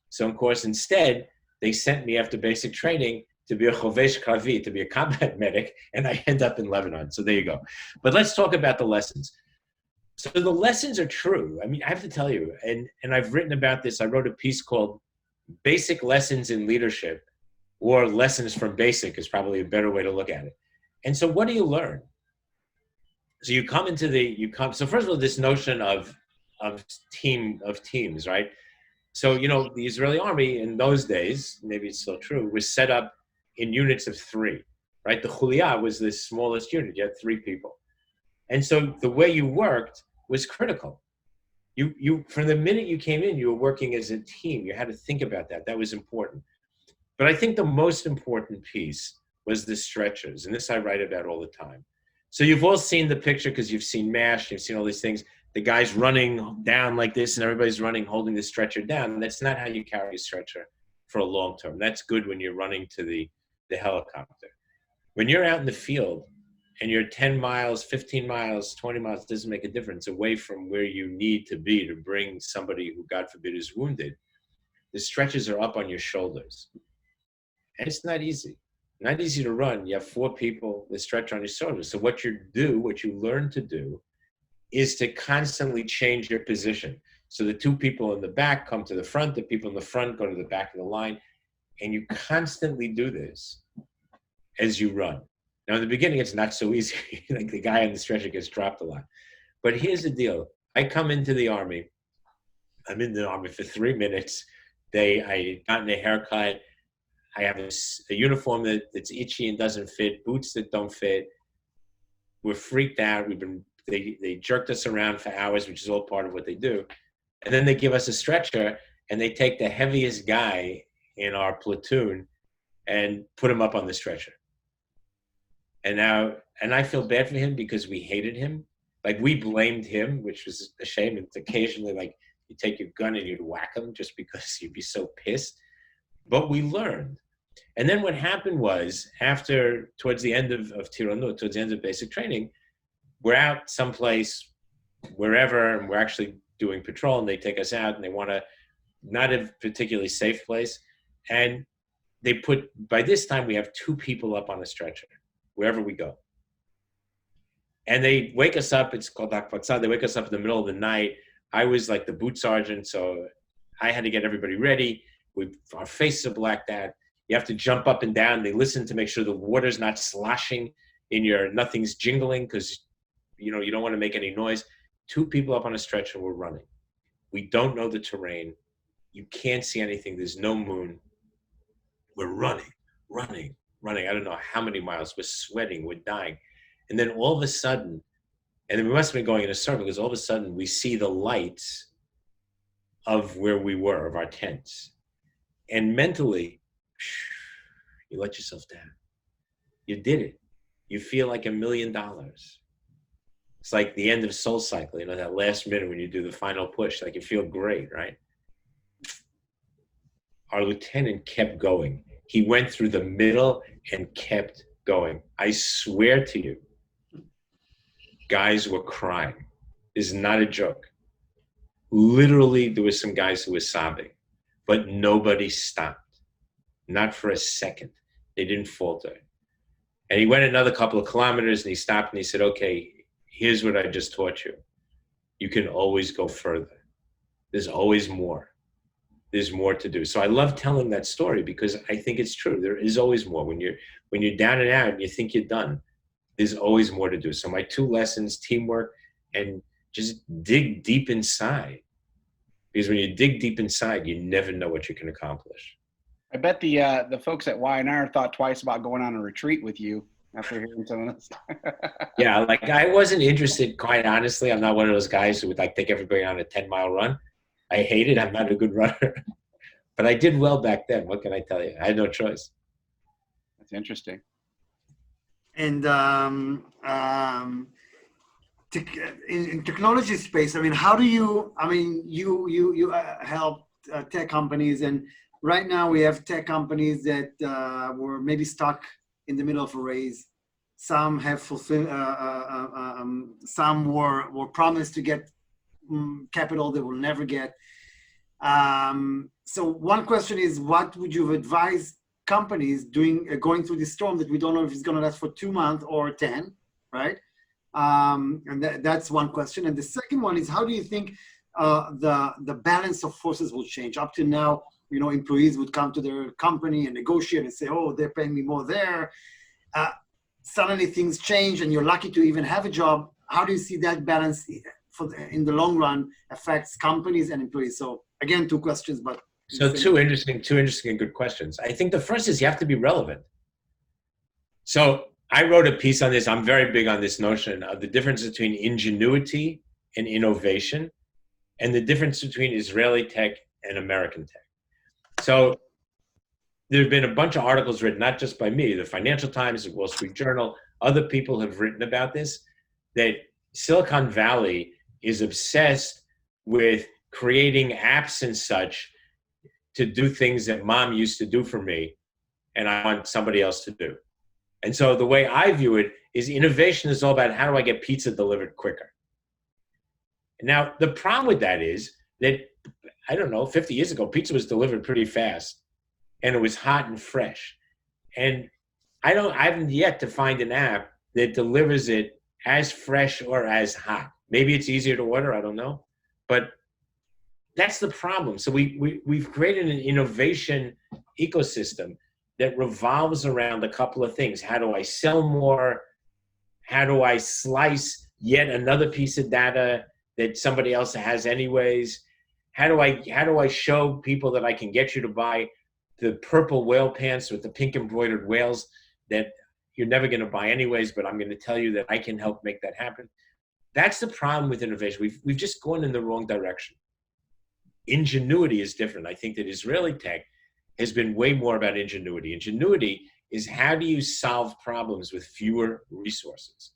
So of course, instead, they sent me after basic training to be a chovesh kravi, to be a combat medic, and I end up in Lebanon. So there you go. But let's talk about the lessons. So the lessons are true. I mean, I have to tell you, and I've written about this. I wrote a piece called Basic Lessons in Leadership, or Lessons from Basic is probably a better way to look at it. And so what do you learn? So so first of all, this notion of teams, right? So, the Israeli army in those days, maybe it's still true, was set up in units of 3, right? The Chulia was the smallest unit. You had 3 people. And so the way you worked was critical. You from the minute you came in, you were working as a team. You had to think about that. That was important. But I think the most important piece was the stretchers. And this I write about all the time. So you've all seen the picture because you've seen MASH, you've seen all these things. The guy's running down like this and everybody's running, holding the stretcher down. That's not how you carry a stretcher for a long term. That's good when you're running to the helicopter. When you're out in the field and you're 10 miles, 15 miles, 20 miles, it doesn't make a difference, away from where you need to be to bring somebody who, God forbid, is wounded, the stretchers are up on your shoulders. And it's not easy. Not easy to run. You have 4 people, the stretcher on your shoulders. So what you learn to do is to constantly change your position. So the 2 people in the back come to the front, the people in the front go to the back of the line, and you constantly do this as you run. Now, in the beginning, it's not so easy. Like the guy on the stretcher gets dropped a lot. But here's the deal. I come into the army. I'm in the army for 3 minutes. I gotten a haircut. I have a uniform that's itchy and doesn't fit, boots that don't fit. We're freaked out. They jerked us around for hours, which is all part of what they do. And then they give us a stretcher and they take the heaviest guy in our platoon and put him up on the stretcher. And I feel bad for him because we hated him. Like, we blamed him, which was a shame. It's occasionally like you take your gun and you'd whack him just because you'd be so pissed. But we learned. And then what happened was, towards the end of Tironut, towards the end of basic training, we're out someplace, wherever, and we're actually doing patrol, and they take us out, and they want to, not a particularly safe place. And by this time, we have 2 people up on a stretcher, wherever we go. And they wake us up, it's called Akpatzah, they wake us up in the middle of the night. I was like the boot sergeant, so I had to get everybody ready. Our faces are blacked out. You have to jump up and down. They listen to make sure the water's not sloshing nothing's jingling, because you don't want to make any noise. 2 people up on a stretcher, we're running. We don't know the terrain. You can't see anything. There's no moon. We're running. I don't know how many miles. We're sweating. We're dying. And then all of a sudden, and then we must have been going in a circle, because all of a sudden we see the lights of where we were, of our tents. And mentally, you let yourself down. You did it. You feel like $1 million. It's like the end of Soul Cycle, that last minute when you do the final push, like you feel great, right? Our lieutenant kept going. He went through the middle and kept going. I swear to you, guys were crying. This is not a joke. Literally, there were some guys who were sobbing, but nobody stopped. Not for a second. They didn't falter. And he went another couple of kilometers and he stopped and he said, okay, here's what I just taught you. You can always go further. There's always more. There's more to do. So I love telling that story because I think it's true. There is always more. When you're down and out and you think you're done, there's always more to do. So my 2 lessons, teamwork and just dig deep inside. Because when you dig deep inside, you never know what you can accomplish. I bet the folks at Y&R thought twice about going on a retreat with you after hearing some of this. Yeah, like I wasn't interested, quite honestly. I'm not one of those guys who would like take everybody on a 10-mile run. I hate it. I'm not a good runner. But I did well back then. What can I tell you? I had no choice. That's interesting. And in technology space, I mean, how do you, I mean, you help tech companies, and right now we have tech companies that were maybe stuck in the middle of a raise. Some have fulfilled, some were promised to get capital they will never get. So one question is, what would you advise companies going through this storm that we don't know if it's going to last for 2 months or 10, right? And that's one question. And the second one is, how do you think the balance of forces will change? Up to now, employees would come to their company and negotiate and say, oh, they're paying me more there. Suddenly things change and you're lucky to even have a job. How do you see that balance in the long run affects companies and employees? So again, 2 questions, but. So two interesting and good questions. I think the first is you have to be relevant. So I wrote a piece on this. I'm very big on this notion of the difference between ingenuity and innovation, and the difference between Israeli tech and American tech. So there have been a bunch of articles written, not just by me, the Financial Times, the Wall Street Journal, other people have written about this, that Silicon Valley is obsessed with creating apps and such to do things that mom used to do for me and I want somebody else to do. And so the way I view it is innovation is all about how do I get pizza delivered quicker? Now, the problem with that is that, I don't know, 50 years ago, pizza was delivered pretty fast and it was hot and fresh. And I haven't yet to find an app that delivers it as fresh or as hot. Maybe it's easier to order, I don't know. But that's the problem. So we've created an innovation ecosystem that revolves around a couple of things. How do I sell more? How do I slice yet another piece of data that somebody else has anyways? How do I show people that I can get you to buy the purple whale pants with the pink embroidered whales that you're never going to buy anyways, but I'm going to tell you that I can help make that happen? That's the problem with innovation. We've just gone in the wrong direction. Ingenuity is different. I think that Israeli tech has been way more about ingenuity. Ingenuity is how do you solve problems with fewer resources?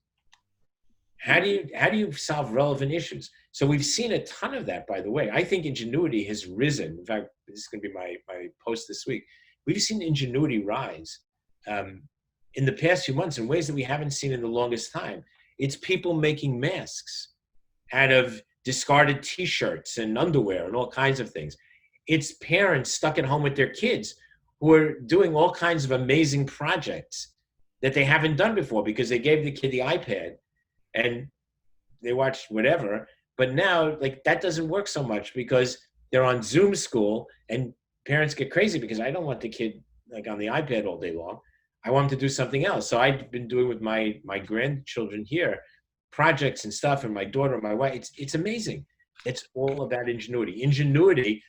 How do you solve relevant issues? So we've seen a ton of that, by the way. I think ingenuity has risen. In fact, this is going to be my post this week. We've seen ingenuity rise in the past few months in ways that we haven't seen in the longest time. It's people making masks out of discarded T-shirts and underwear and all kinds of things. It's parents stuck at home with their kids who are doing all kinds of amazing projects that they haven't done before because they gave the kid the iPad and they watched whatever. But now, like, that doesn't work so much because they're on Zoom school and parents get crazy because I don't want the kid like on the iPad all day long. I want them to do something else. So I've been doing with my grandchildren here projects and stuff, and my daughter and my wife. It's amazing. It's all about ingenuity. Ingenuity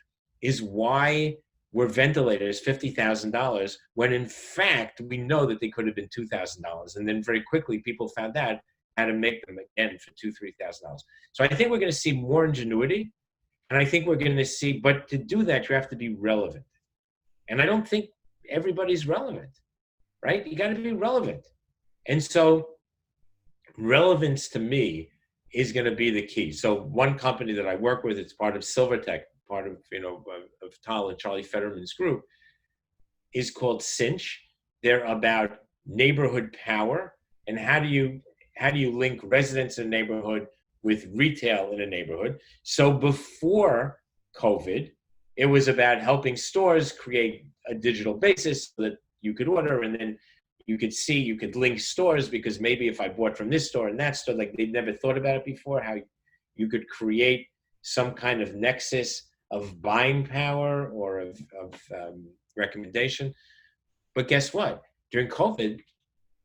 is why were ventilators $50,000 when in fact we know that they could have been $2,000. And then very quickly people found out how to make them again for $2,000-$3,000. So I think we're going to see more ingenuity, and I think we're going to see, but to do that you have to be relevant. And I don't think everybody's relevant, right? You got to be relevant. And so relevance to me is going to be the key. So one company that I work with, it's part of Silvertech, part of, of Tal and Charlie Fetterman's group, is called Cinch. They're about neighborhood power and how do you link residents in a neighborhood with retail in a neighborhood. So before COVID, it was about helping stores create a digital basis so that you could order, and then you could link stores, because maybe if I bought from this store and that store, like they'd never thought about it before, how you could create some kind of nexus of buying power or of recommendation. But guess what? During COVID,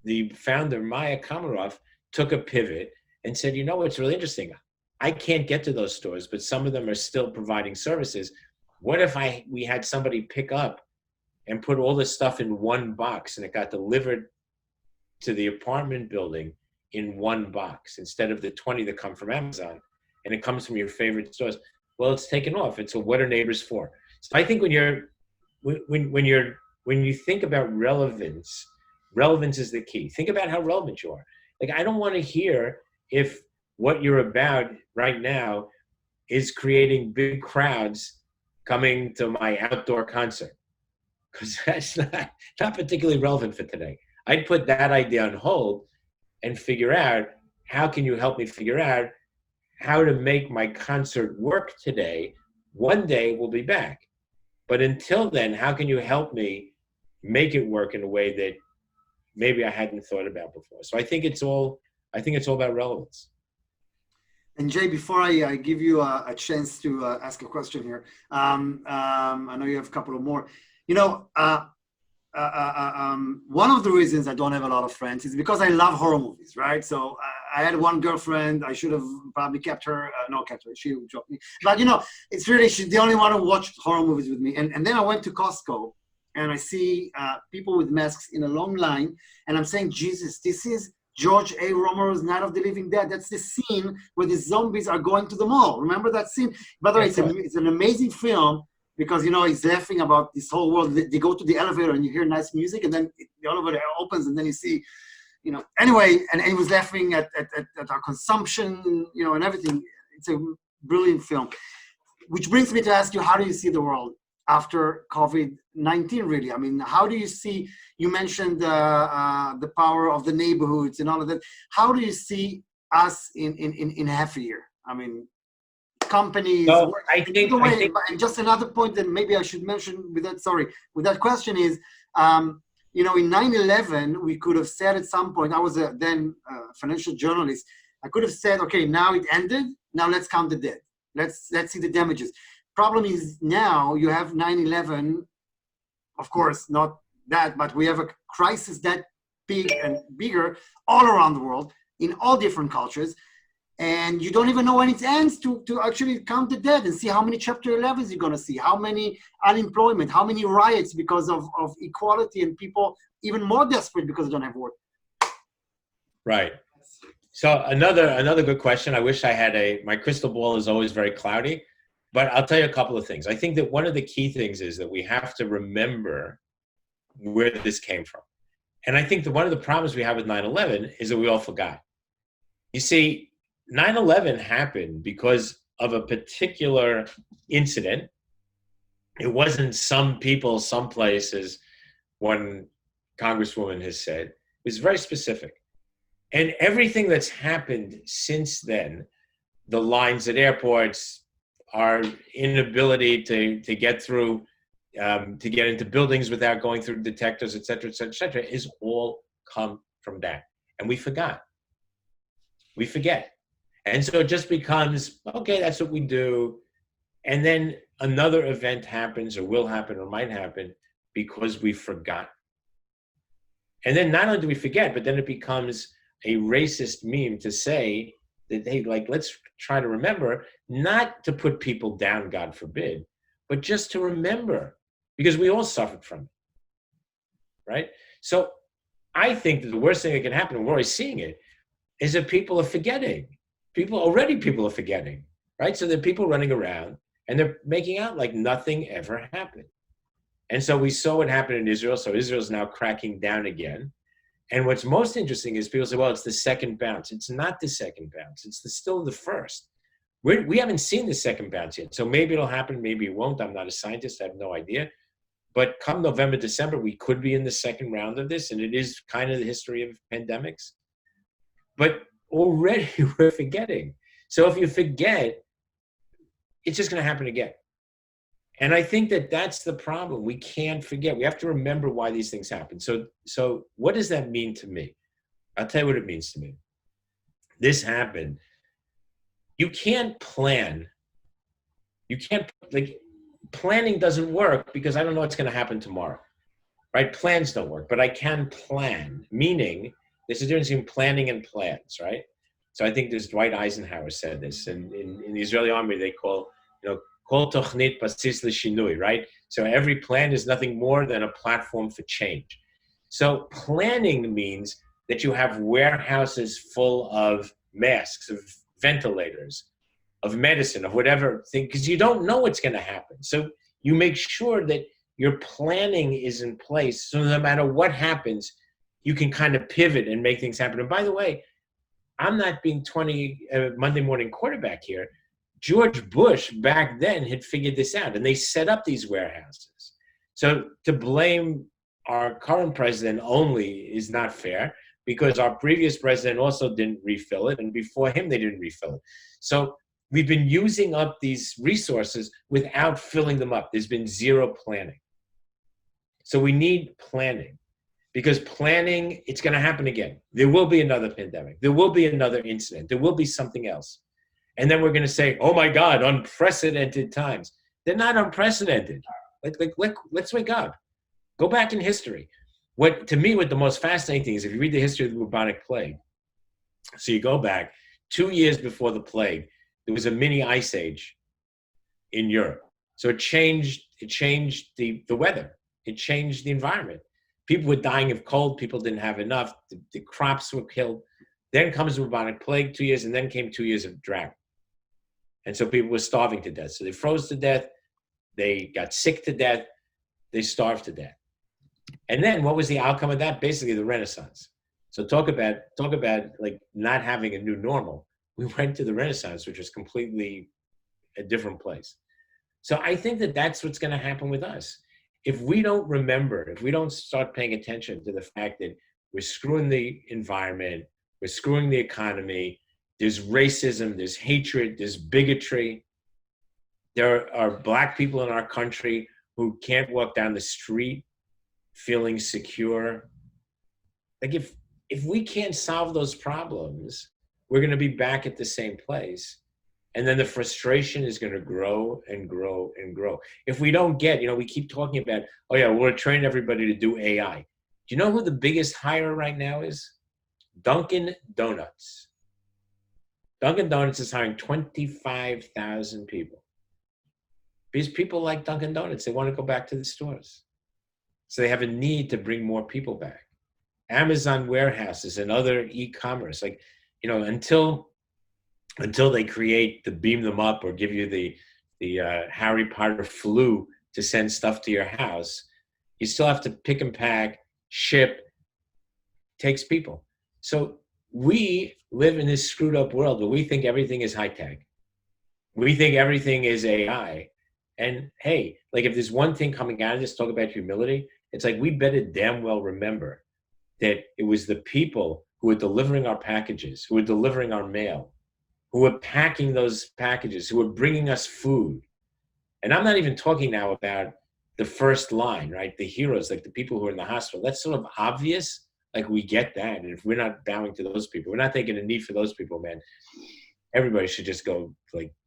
the founder, Maya Kamarov, took a pivot and said, you know what's really interesting? I can't get to those stores, but some of them are still providing services. What if we had somebody pick up and put all this stuff in one box and it got delivered to the apartment building in one box instead of the 20 that come from Amazon, and it comes from your favorite stores? Well, it's taken off. And so what are neighbors for? So I think when you think about relevance is the key. Think about how relevant you are. Like, I don't want to hear if what you're about right now is creating big crowds coming to my outdoor concert, because that's not particularly relevant for today. I'd put that idea on hold and figure out, how can you help me figure out how to make my concert work today? One day we'll be back. But until then, how can you help me make it work in a way that maybe I hadn't thought about before? So I think it's all about relevance. And Jay, before I give you a chance to ask a question here, I know you have a couple of more. One of the reasons I don't have a lot of friends is because I love horror movies, right? So I had one girlfriend. I should have probably kept her. She dropped me. But it's really, she's the only one who watched horror movies with me. And then I went to Costco and I see people with masks in a long line, and I'm saying, Jesus, this is George A. Romero's Night of the Living Dead. That's the scene where the zombies are going to the mall. Remember that scene? By the way, it's an amazing film, because, he's laughing about this whole world. They go to the elevator and you hear nice music, and then the elevator opens and then you see, anyway, and he was laughing at our consumption, and everything. It's a brilliant film. Which brings me to ask you, how do you see the world after COVID-19, really? I mean, how do you see, you mentioned the power of the neighborhoods and all of that. How do you see us in half a year? I mean, companies. So I think, and just another point that maybe I should mention with that question is, in 9/11, we could have said at some point, I was then a financial journalist, I could have said, okay, now it ended, now let's count the dead. Let's see the damages. Problem is, now you have 9/11, of course, not that, but we have a crisis that big and bigger all around the world, in all different cultures. And you don't even know when it ends to actually count the dead and see how many Chapter 11s you're going to see, how many unemployment, how many riots because of equality, and people even more desperate because they don't have work. Right. So another good question. I wish I had my crystal ball is always very cloudy, but I'll tell you a couple of things. I think that one of the key things is that we have to remember where this came from. And I think that one of the problems we have with 9/11 is that we all forgot. You see, 9/11 happened because of a particular incident. It wasn't some people, some places, one congresswoman has said. It was very specific. And everything that's happened since then, the lines at airports, our inability to get through, to get into buildings without going through detectors, et cetera, is all come from that. And we forgot. We forget. And so it just becomes, okay, that's what we do. And then another event happens or will happen or might happen because we forgot. And then not only do we forget, but then it becomes a racist meme to say that, hey, let's try to remember not to put people down, God forbid, but just to remember, because we all suffered from it, right? So I think that the worst thing that can happen, and we're already seeing it, is that people are forgetting. People are forgetting, right? So there are people running around and they're making out like nothing ever happened. And so we saw what happened in Israel. So Israel's now cracking down again. And what's most interesting is people say, well, it's the second bounce. It's not the second bounce. It's still the first. We haven't seen the second bounce yet. So maybe it'll happen, maybe it won't. I'm not a scientist. I have no idea. But come November, December, we could be in the second round of this. And it is kind of the history of pandemics. But already we're forgetting. So if you forget, it's just going to happen again. And I think that that's the problem. We can't forget. We have to remember why these things happen. So what does that mean to me? I'll tell you what it means to me. This happened. You can't plan. You can't, planning doesn't work because I don't know what's going to happen tomorrow, right? Plans don't work, but I can plan, meaning there's a difference between planning and plans, right? So I think this Dwight Eisenhower said this, and in the Israeli army, they call, Kol Tochnit Basis L'Shinui, right? So every plan is nothing more than a platform for change. So planning means that you have warehouses full of masks, of ventilators, of medicine, of whatever thing, because you don't know what's going to happen. So you make sure that your planning is in place, so no matter what happens, you can kind of pivot and make things happen. And by the way, I'm not being Monday morning quarterback here. George Bush back then had figured this out, and they set up these warehouses. So to blame our current president only is not fair, because our previous president also didn't refill it, and before him they didn't refill it. So we've been using up these resources without filling them up. There's been zero planning. So we need planning, because planning, it's going to happen again. There will be another pandemic. There will be another incident. There will be something else. And then we're going to say, oh my God, unprecedented times. They're not unprecedented. Let's wake up. Go back in history. What the most fascinating thing is, if you read the history of the bubonic plague, so you go back 2 years before the plague, there was a mini ice age in Europe. So it changed the weather. It changed the environment. People were dying of cold. People didn't have enough. The crops were killed. Then comes the bubonic plague, 2 years, and then came 2 years of drought. And so people were starving to death. So they froze to death. They got sick to death. They starved to death. And then what was the outcome of that? Basically the Renaissance. So talk about like not having a new normal. We went to the Renaissance, which was completely a different place. So I think that that's what's going to happen with us. If we don't remember, if we don't start paying attention to the fact that we're screwing the environment, we're screwing the economy, there's racism, there's hatred, there's bigotry. There are Black people in our country who can't walk down the street feeling secure. Like if we can't solve those problems, we're going to be back at the same place. And then the frustration is going to grow and grow and grow. If we don't get, we keep talking about, oh yeah, we're training everybody to do AI. Do you know who the biggest hire right now is? Dunkin' Donuts. Dunkin' Donuts is hiring 25,000 people. Because people like Dunkin' Donuts. They want to go back to the stores. So they have a need to bring more people back. Amazon warehouses and other e-commerce, until they create the beam them up or give you the Harry Potter flu to send stuff to your house, you still have to pick and pack, ship, takes people. So we live in this screwed up world where we think everything is high tech. We think everything is AI. And hey, if there's one thing coming out of this, talk about humility, it's like we better damn well remember that it was the people who were delivering our packages, who were delivering our mail, who were packing those packages, who were bringing us food. And I'm not even talking now about the first line, right? The heroes, like the people who are in the hospital. That's sort of obvious. We get that. And if we're not bowing to those people, we're not thinking a need for those people, man, everybody should just go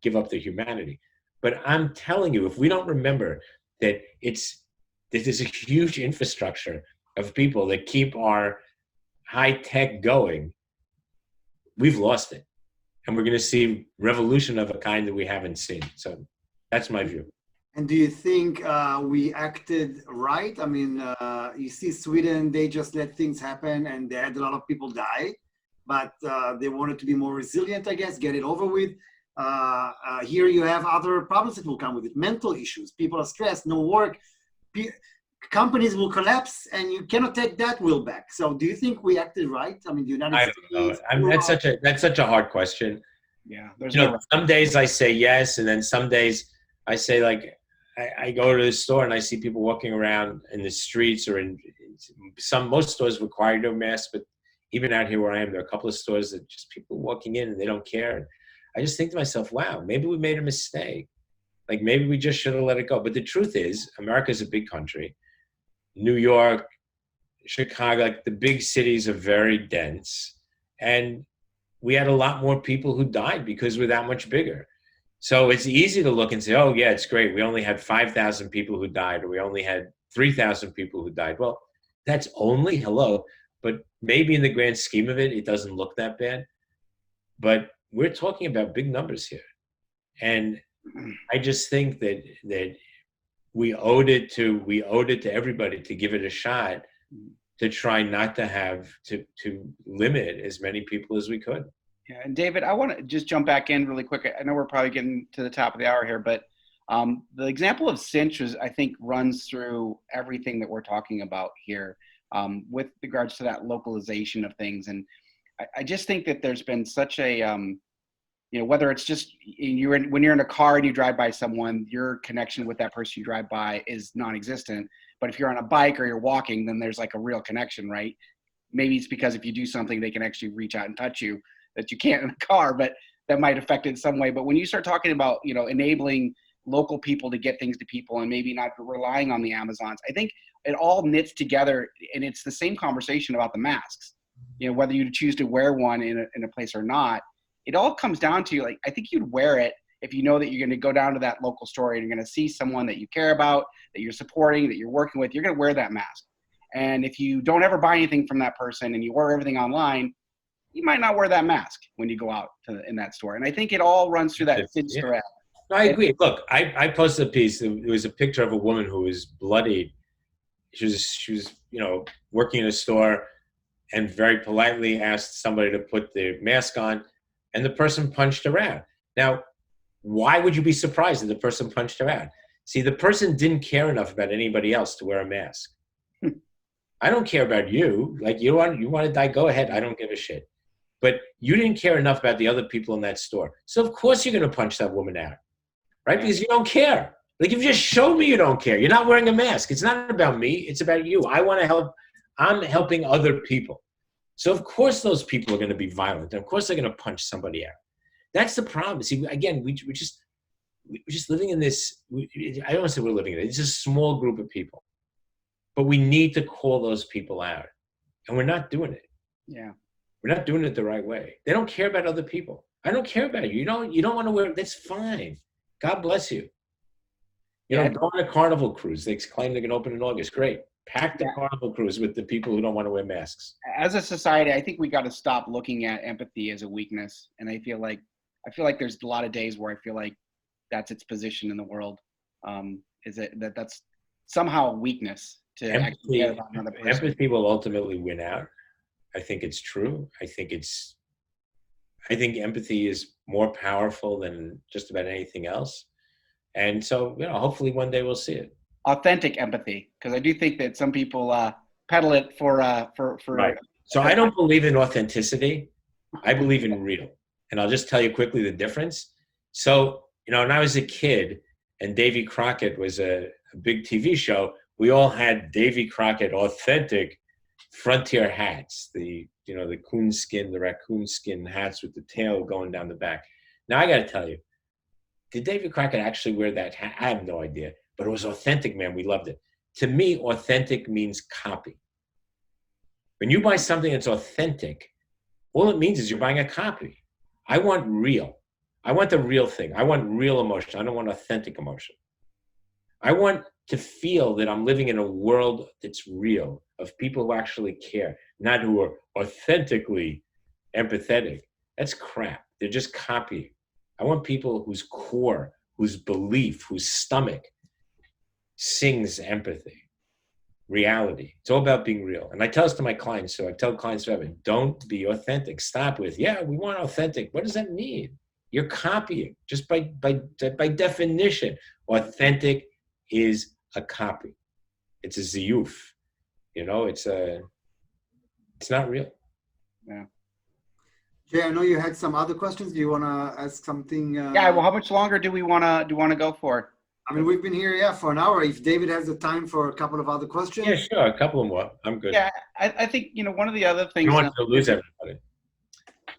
give up their humanity. But I'm telling you, if we don't remember that there's a huge infrastructure of people that keep our high tech going, we've lost it. And we're going to see revolution of a kind that we haven't seen. So that's my view. And do you think we acted right? I mean, you see Sweden, they just let things happen and they had a lot of people die, but they wanted to be more resilient, I guess, get it over with. Here you have other problems that will come with it, mental issues. People are stressed, no work. Companies will collapse and you cannot take that will back. So do you think we acted right? I mean, the United I States. don't know. I mean, that's such a hard question. Yeah, there's You know, some days I say yes, and then some days I say, like, I go to the store and I see people walking around in the streets, or in most stores require no mask, but even out here where I am, there are a couple of stores that just people walking in and they don't care. And I just think to myself, wow, maybe we made a mistake. Like, maybe we just should have let it go. But the truth is, America is a big country. New York, Chicago, like the big cities are very dense. And we had a lot more people who died because we're that much bigger. So it's easy to look and say, oh, yeah, it's great. We only had 5,000 people who died, or we only had 3,000 people who died. Well, that's only, hello. But maybe in the grand scheme of it, it doesn't look that bad. But we're talking about big numbers here. And I just think that we owed it to everybody to give it a shot, to try not to have to limit as many people as we could. Yeah, and David, I want to just jump back in really quick. I know we're probably getting to the top of the hour here, but the example of cinch is, I think, runs through everything that we're talking about here, with regards to that localization of things. And I just think that there's been such a, you know, whether it's just when you're in a car and you drive by someone, your connection with that person you drive by is non-existent. But if you're on a bike or you're walking, then there's like a real connection, right? Maybe it's because if you do something, they can actually reach out and touch you that you can't in a car, but that might affect it in some way. But when you start talking about, you know, enabling local people to get things to people and maybe not relying on the Amazons, I think it all knits together, and it's the same conversation about the masks. You know, whether you choose to wear one in a place or not, it all comes down to, like, I think you'd wear it if you know that you're going to go down to that local store and you're going to see someone that you care about, that you're supporting, that you're working with. You're going to wear that mask. And if you don't ever buy anything from that person and you order everything online, you might not wear that mask when you go out in that store. And I think it all runs through that thin thread. No, I agree. Look, I posted a piece. It was a picture of a woman who was bloodied. She was, you know, working in a store and very politely asked somebody to put the mask on, and the person punched her out. Now, why would you be surprised that the person punched her out? See, the person didn't care enough about anybody else to wear a mask. I don't care about you. Like, you want to die, go ahead. I don't give a shit. But you didn't care enough about the other people in that store. So of course you're going to punch that woman out, right? Because you don't care. Like, if you just showed me you don't care, you're not wearing a mask. It's not about me. It's about you. I want to help. I'm helping other people. So of course those people are going to be violent. And of course they're going to punch somebody out. That's the problem. See, again, we're just living in this, I don't want to say we're living in it. It's a small group of people. But we need to call those people out. And we're not doing it. Yeah. We're not doing it the right way. They don't care about other people. I don't care about you. You don't want to wear it. That's fine. God bless you. You know, go on a Carnival cruise. They claim they're going to open in August. Great. Pack the Carnival cruise with the people who don't want to wear masks. As a society, I think we got to stop looking at empathy as a weakness. And I feel like there's a lot of days where I feel like that's its position in the world. Is it that's somehow a weakness to actually care about another person. Empathy will ultimately win out. I think it's true. I think empathy is more powerful than just about anything else. And so, you know, hopefully one day we'll see it. Authentic empathy, because I do think that some people peddle it for right. So I don't believe in authenticity. I believe in real. And I'll just tell you quickly the difference. So, you know, when I was a kid and Davy Crockett was a big TV show, we all had Davy Crockett authentic frontier hats, the raccoon skin hats with the tail going down the back. Now I got to tell you, did Davy Crockett actually wear that hat? I have no idea, but it was authentic, man. We loved it. To me, authentic means copy. When you buy something that's authentic, all it means is you're buying a copy. I want real. I want the real thing. I want real emotion. I don't want authentic emotion. I want to feel that I'm living in a world that's real, of people who actually care, not who are authentically empathetic. That's crap. They're just copying. I want people whose core, whose belief, whose stomach sings empathy, reality. It's all about being real. And I tell this to my clients. So I tell clients forever, don't be authentic. Stop with, yeah, we want authentic. What does that mean? You're copying. Just by definition, authentic is a copy. It's a ziyuf. You know, it's not real. Yeah. Jay, I know you had some other questions. Do you want to ask something? Yeah. Well, how much longer do we want to go for? I mean, we've been here, yeah, for an hour. If David has the time for a couple of other questions. Yeah, sure. A couple more. I'm good. Yeah, I think, you know, one of the other things. You want to lose everybody.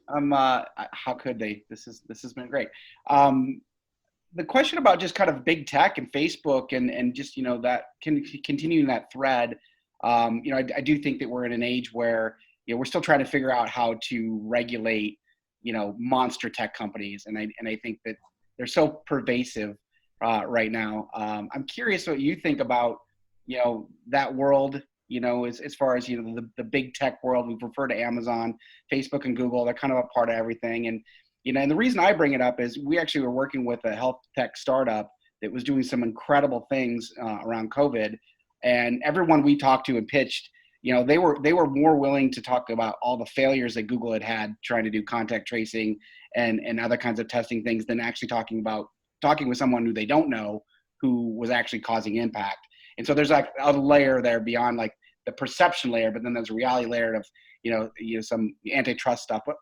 How could they? This has been great. The question about just kind of big tech and Facebook and just, you know, that continuing that thread. You know, I do think that we're in an age where, you know, we're still trying to figure out how to regulate, you know, monster tech companies, and I think that they're so pervasive right now. I'm curious what you think about, you know, that world. You know, as far as, you know, the big tech world. We refer to Amazon, Facebook, and Google. They're kind of a part of everything. And, you know, and the reason I bring it up is we actually were working with a health tech startup that was doing some incredible things around COVID. And everyone we talked to and pitched, you know, they were more willing to talk about all the failures that Google had trying to do contact tracing and other kinds of testing things than actually talking with someone who they don't know who was actually causing impact. And so there's like a layer there beyond like the perception layer, but then there's a reality layer of, you know, some antitrust stuff. But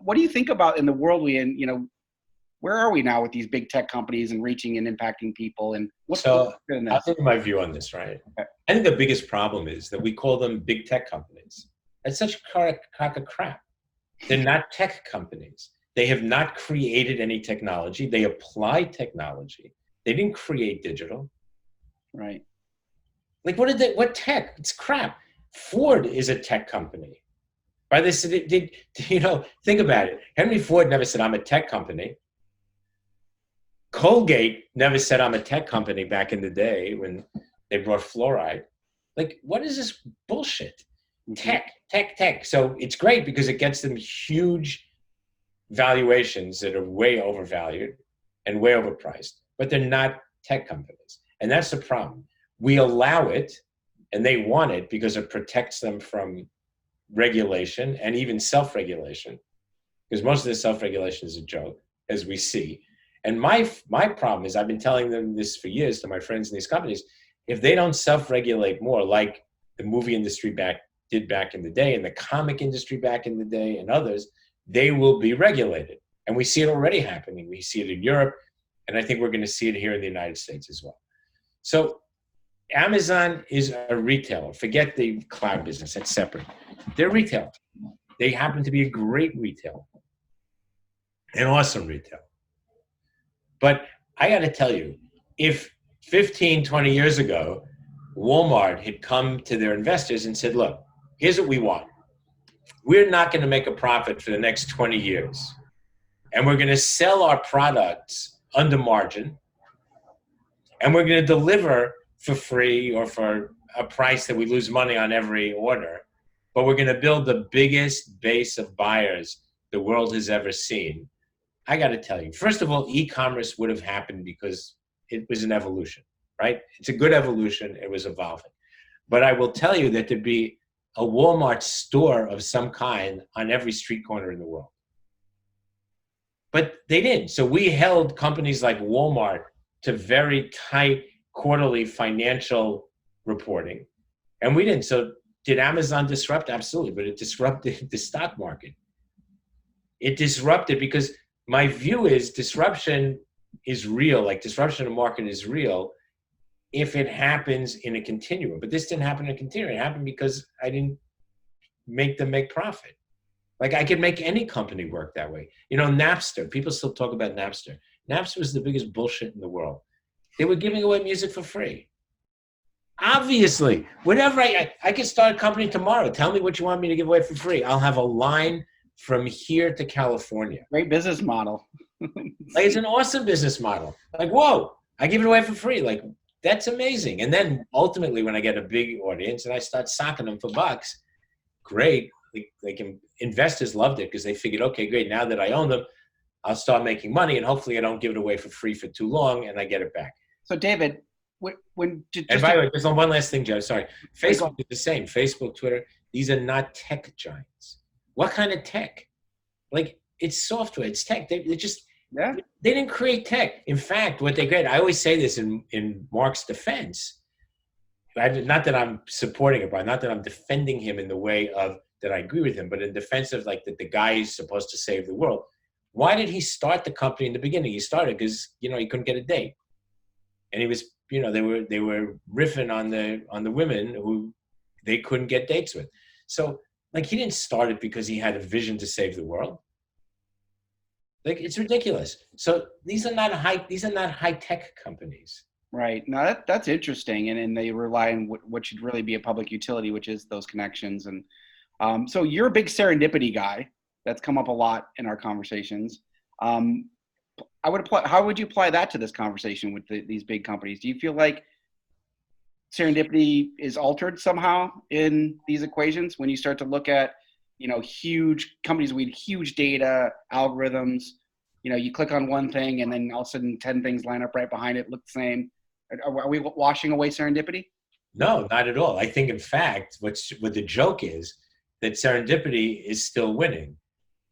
what do you think about in the world we in, you know, where are we now with these big tech companies and reaching and impacting people? And I'll give you my view on this, right? Okay. I think the biggest problem is that we call them big tech companies. That's such a crock of crap. They're not tech companies. They have not created any technology. They apply technology. They didn't create digital. Right. Like, what tech? It's crap. Ford is a tech company. By this, you know, think about it. Henry Ford never said, I'm a tech company. Colgate never said, I'm a tech company back in the day when they brought fluoride. Like, what is this bullshit? Tech. So it's great because it gets them huge valuations that are way overvalued and way overpriced, but they're not tech companies. And that's the problem. We allow it, and they want it because it protects them from regulation and even self-regulation, because most of the self-regulation is a joke, as we see. And my problem is, I've been telling them this for years to my friends in these companies, if they don't self-regulate more, like the movie industry did back in the day, and the comic industry back in the day, and others, they will be regulated. And we see it already happening. We see it in Europe, and I think we're going to see it here in the United States as well. So Amazon is a retailer. Forget the cloud business. That's separate. They're retail. They happen to be a great retailer, an awesome retailer. But I got to tell you, if 15, 20 years ago, Walmart had come to their investors and said, look, here's what we want. We're not going to make a profit for the next 20 years. And we're going to sell our products under margin. And we're going to deliver for free or for a price that we lose money on every order. But we're going to build the biggest base of buyers the world has ever seen. I got to tell you, first of all, e-commerce would have happened because it was an evolution, right? It's a good evolution. It was evolving. But I will tell you that there'd be a Walmart store of some kind on every street corner in the world. But they didn't. So we held companies like Walmart to very tight quarterly financial reporting. And we didn't. So did Amazon disrupt? Absolutely. But it disrupted the stock market. It disrupted because my view is disruption is real. Like disruption of market is real if it happens in a continuum. But this didn't happen in a continuum. It happened because I didn't make them make profit. Like I could make any company work that way. You know, Napster, people still talk about Napster. Napster was the biggest bullshit in the world. They were giving away music for free. Obviously, whenever I could start a company tomorrow. Tell me what you want me to give away for free. I'll have a line from here to California. Great business model. Like it's an awesome business model. Like, whoa, I give it away for free. Like, that's amazing. And then ultimately when I get a big audience and I start socking them for bucks, great. Investors loved it because they figured, okay, great. Now that I own them, I'll start making money and hopefully I don't give it away for free for too long and I get it back. So David, And by the way, there's one last thing, Joe. Sorry. Go Facebook is the same. Facebook, Twitter, these are not tech giants. What kind of tech? Like, it's software, it's tech. They just, yeah. They didn't create tech. In fact, what they created, I always say this in Mark's defense, not that I'm supporting it, but not that I'm defending him in the way of that I agree with him, but in defense of like that the guy is supposed to save the world. Why did he start the company in the beginning? He started because, he couldn't get a date. And he was, they were riffing on the women who they couldn't get dates with. So like, he didn't start it because he had a vision to save the world. Like, it's ridiculous. So these are not high tech companies. Right. No, that's interesting. And they rely on what should really be a public utility, which is those connections. And so you're a big serendipity guy. That's come up a lot in our conversations. How would you apply that to this conversation with these big companies? Do you feel like serendipity is altered somehow in these equations when you start to look at, huge companies with huge data algorithms? You click on one thing and then all of a sudden 10 things line up right behind it, look the same. Are we washing away serendipity? No, not at all. I think, in fact, what the joke is that serendipity is still winning.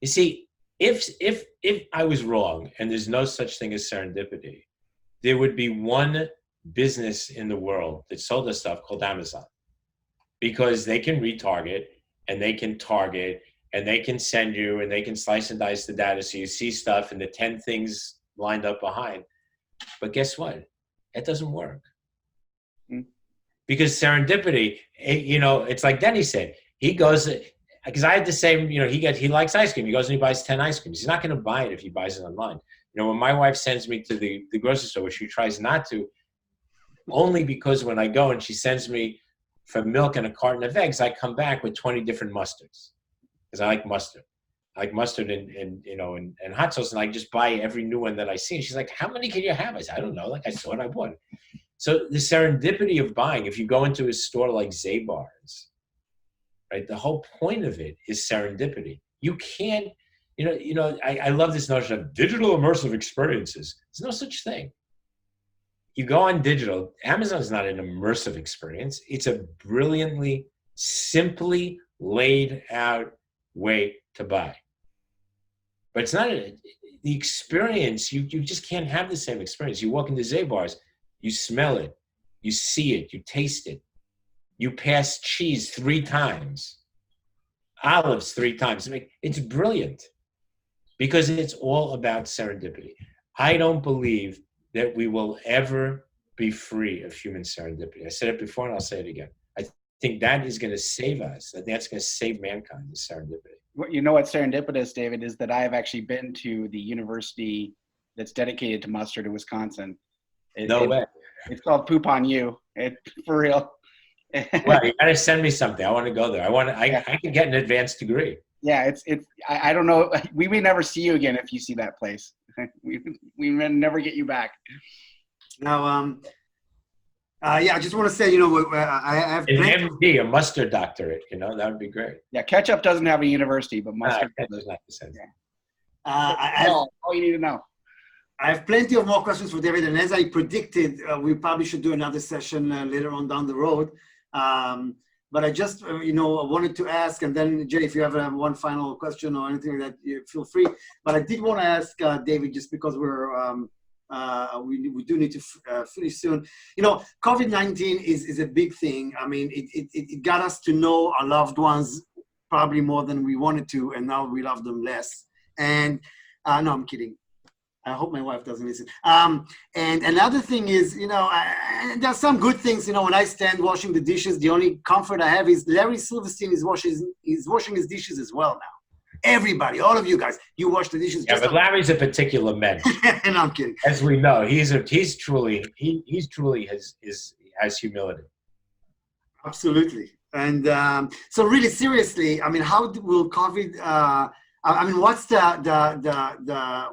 You see, if I was wrong and there's no such thing as serendipity, there would be one business in the world that sold this stuff called Amazon, because they can retarget and they can target and they can send you and they can slice and dice the data so you see stuff and the 10 things lined up behind. But guess what? It doesn't work. Because serendipity, it's like Denny said, he goes, because I had the same, he likes ice cream. He goes and he buys 10 ice creams. He's not going to buy it if he buys it online. When my wife sends me to the grocery store, which she tries not to, only because when I go and she sends me for milk and a carton of eggs, I come back with 20 different mustards, because I like mustard. I like mustard and hot sauce, and I just buy every new one that I see. And she's like, how many can you have? I said, I don't know. Like, I saw it, I bought it. So the serendipity of buying, if you go into a store like Sable, right, the whole point of it is serendipity. You can't, I love this notion of digital immersive experiences. There's no such thing. You go on digital, Amazon is not an immersive experience. It's a brilliantly, simply laid out way to buy. But it's not the experience. You just can't have the same experience. You walk into Zabar's, you smell it, you see it, you taste it. You pass cheese 3 times, olives 3 times. I mean, it's brilliant because it's all about serendipity. I don't believe that we will ever be free of human serendipity. I said it before and I'll say it again. I think that is going to save us. I think that's going to save mankind, is serendipity. What's serendipitous, David, is that I have actually been to the university that's dedicated to mustard in Wisconsin. No way. It's called Poop on You. For real. Well, you got to send me something. I want to go there. I can get an advanced degree. Yeah, I don't know. We may never see you again if you see that place. We may never get you back. Now, I just want to say, I have an MD, a mustard doctorate. That would be great. Yeah, ketchup doesn't have a university, but mustard does. Not the same. All you need to know. I have plenty of more questions for David, and as I predicted, we probably should do another session later on down the road. But I just, wanted to ask, and then Jay, if you have one final question or anything like that, you feel free. But I did want to ask David, just because we do need to finish soon. COVID-19 is a big thing. I mean, it got us to know our loved ones probably more than we wanted to, and now we love them less. And no, I'm kidding. I hope my wife doesn't listen. And another thing is, there's some good things. When I stand washing the dishes, the only comfort I have is Larry Silverstein is washing his dishes as well now. Everybody, all of you guys, you wash the dishes. Yeah, but Larry's a particular man. And I'm kidding. As we know, he's truly has humility. Absolutely. And so really seriously, I mean, how will COVID? What's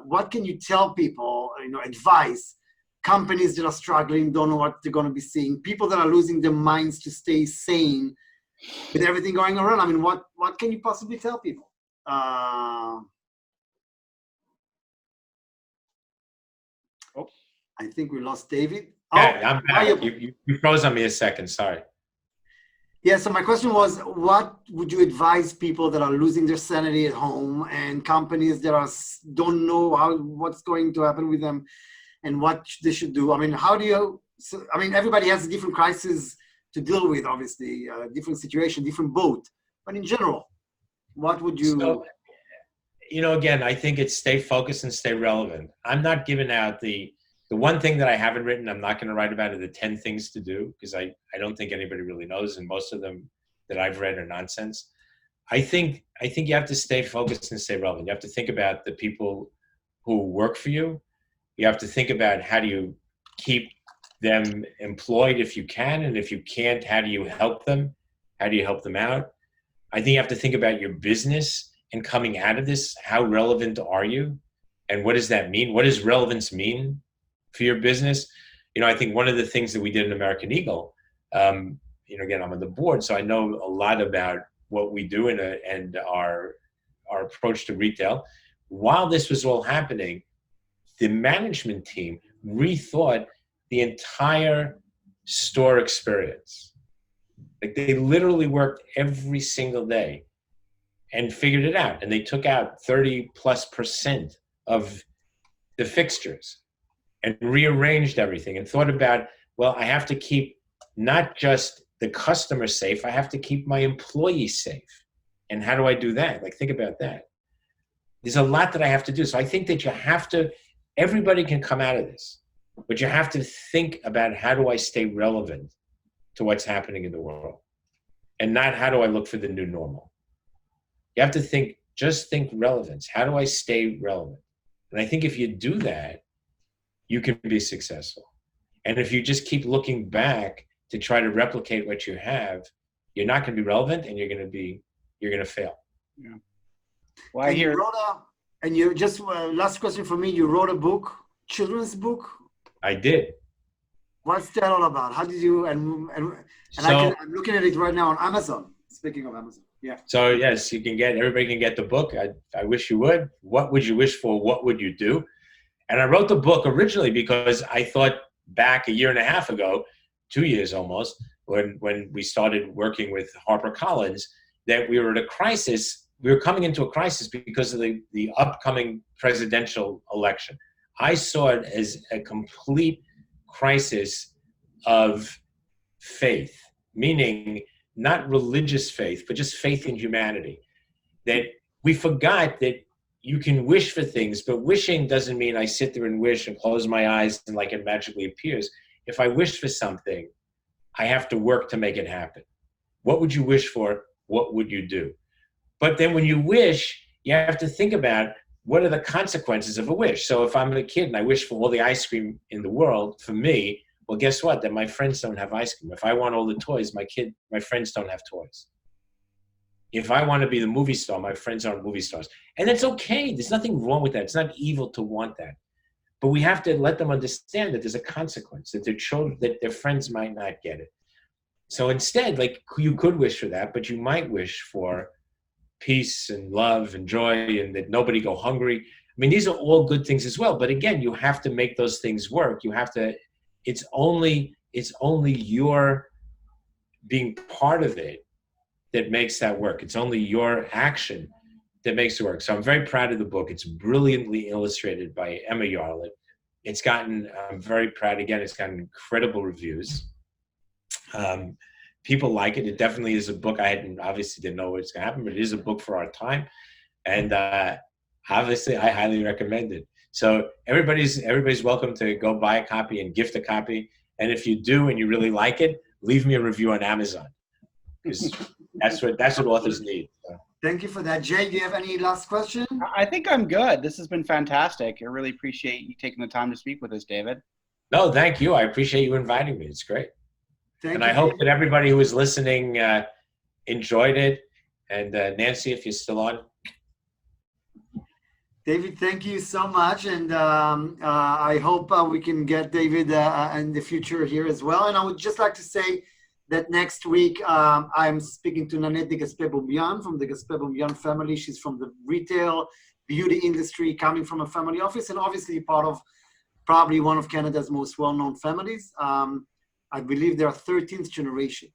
what can you tell people, advice, companies that are struggling, don't know what they're going to be seeing, people that are losing their minds to stay sane with everything going around? I mean, what can you possibly tell people? I think we lost David. Yeah, I'm are back. you? You froze on me a second. Sorry. Yeah, so my question was, what would you advise people that are losing their sanity at home and companies that don't know what's going to happen with them and what they should do? I mean, how do you, so, I mean, everybody has a different crisis to deal with, obviously, different situation, different boat. But in general, what would you? So, again, I think it's stay focused and stay relevant. I'm not giving out the one thing that I haven't written, I'm not going to write about, are the 10 things to do, because I don't think anybody really knows, and most of them that I've read are nonsense. I think you have to stay focused and stay relevant. You have to think about the people who work for you. You have to think about how do you keep them employed if you can, and if you can't, how do you help them? How do you help them out? I think you have to think about your business and coming out of this, how relevant are you? And what does that mean? What does relevance mean for your business? I think one of the things that we did in American Eagle, again, I'm on the board, so I know a lot about what we do and our approach to retail. While this was all happening, the management team rethought the entire store experience. Like, they literally worked every single day and figured it out. And they took out 30+% of the fixtures and rearranged everything and thought about, well, I have to keep not just the customer safe, I have to keep my employees safe. And how do I do that? Like, think about that. There's a lot that I have to do. So I think that you have to, everybody can come out of this, but you have to think about, how do I stay relevant to what's happening in the world? And not, how do I look for the new normal? You have to think relevance. How do I stay relevant? And I think if you do that, you can be successful. And if you just keep looking back to try to replicate what you have, you're not going to be relevant, and you're going to fail. Yeah. Well, I hear. You just last question for me. You wrote a book, children's book. I did. What's that all about? How did you? I'm looking at it right now on Amazon. Speaking of Amazon, yeah. So yes, everybody can get the book. I wish you would. What would you wish for? What would you do? And I wrote the book originally because I thought back a year and a half ago, 2 years almost, when we started working with HarperCollins, that we were at a crisis. We were coming into a crisis because of the upcoming presidential election. I saw it as a complete crisis of faith, meaning not religious faith, but just faith in humanity. That we forgot that you can wish for things, but wishing doesn't mean I sit there and wish and close my eyes and like it magically appears. If I wish for something, I have to work to make it happen. What would you wish for? What would you do? But then when you wish, you have to think about, what are the consequences of a wish? So if I'm a kid and I wish for all the ice cream in the world, for me, well, guess what? Then my friends don't have ice cream. If I want all the toys, my friends don't have toys. If I want to be the movie star, my friends aren't movie stars. And that's okay. There's nothing wrong with that. It's not evil to want that. But we have to let them understand that there's a consequence, that their children, that their friends might not get it. So instead, like, you could wish for that, but you might wish for peace and love and joy, and that nobody go hungry. I mean, these are all good things as well. But again, you have to make those things work. You have to, it's only your being part of it that makes that work. It's only your action that makes it work. So I'm very proud of the book. It's brilliantly illustrated by Emma Yarlett. I'm very proud, again, it's gotten incredible reviews. People like it. It definitely is a book. Obviously didn't know what's going to happen, but it is a book for our time. And obviously I highly recommend it. So everybody's welcome to go buy a copy and gift a copy. And if you do and you really like it, leave me a review on Amazon, because that's what authors need. So. Thank you for that. Jay, do you have any last question? I think I'm good. This has been fantastic. I really appreciate you taking the time to speak with us, David. No, thank you. I appreciate you inviting me. It's great. I hope that everybody who was listening enjoyed it. And Nancy, if you're still on. David, thank you so much. And I hope we can get David in the future here as well. And I would just like to say that next week I'm speaking to Nanette de Gaspé-Boubian from the Gaspé-Boubian family. She's from the retail beauty industry, coming from a family office, and obviously part of probably one of Canada's most well-known families. I believe they are 13th generation,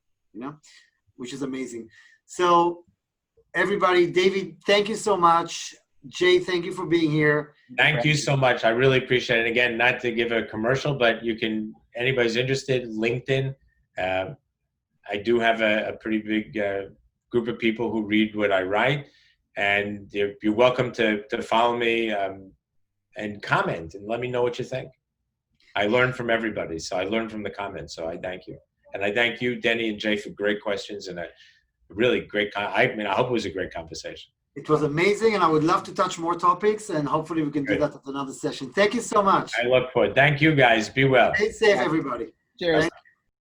which is amazing. So everybody, David, thank you so much. Jay, thank you for being here. Thank you so much. I really appreciate it. Again, not to give a commercial, but you can, anybody's interested, LinkedIn. I do have a pretty big group of people who read what I write, and you're welcome to follow me and comment and let me know what you think. I learn from everybody, so I learn from the comments, so I thank you. And I thank you, Denny and Jay, for great questions and a really great, I hope it was a great conversation. It was amazing, and I would love to touch more topics, and hopefully we can do that at another session. Thank you so much. I look forward. Thank you, guys. Be well. Stay safe, everybody. Cheers. Thank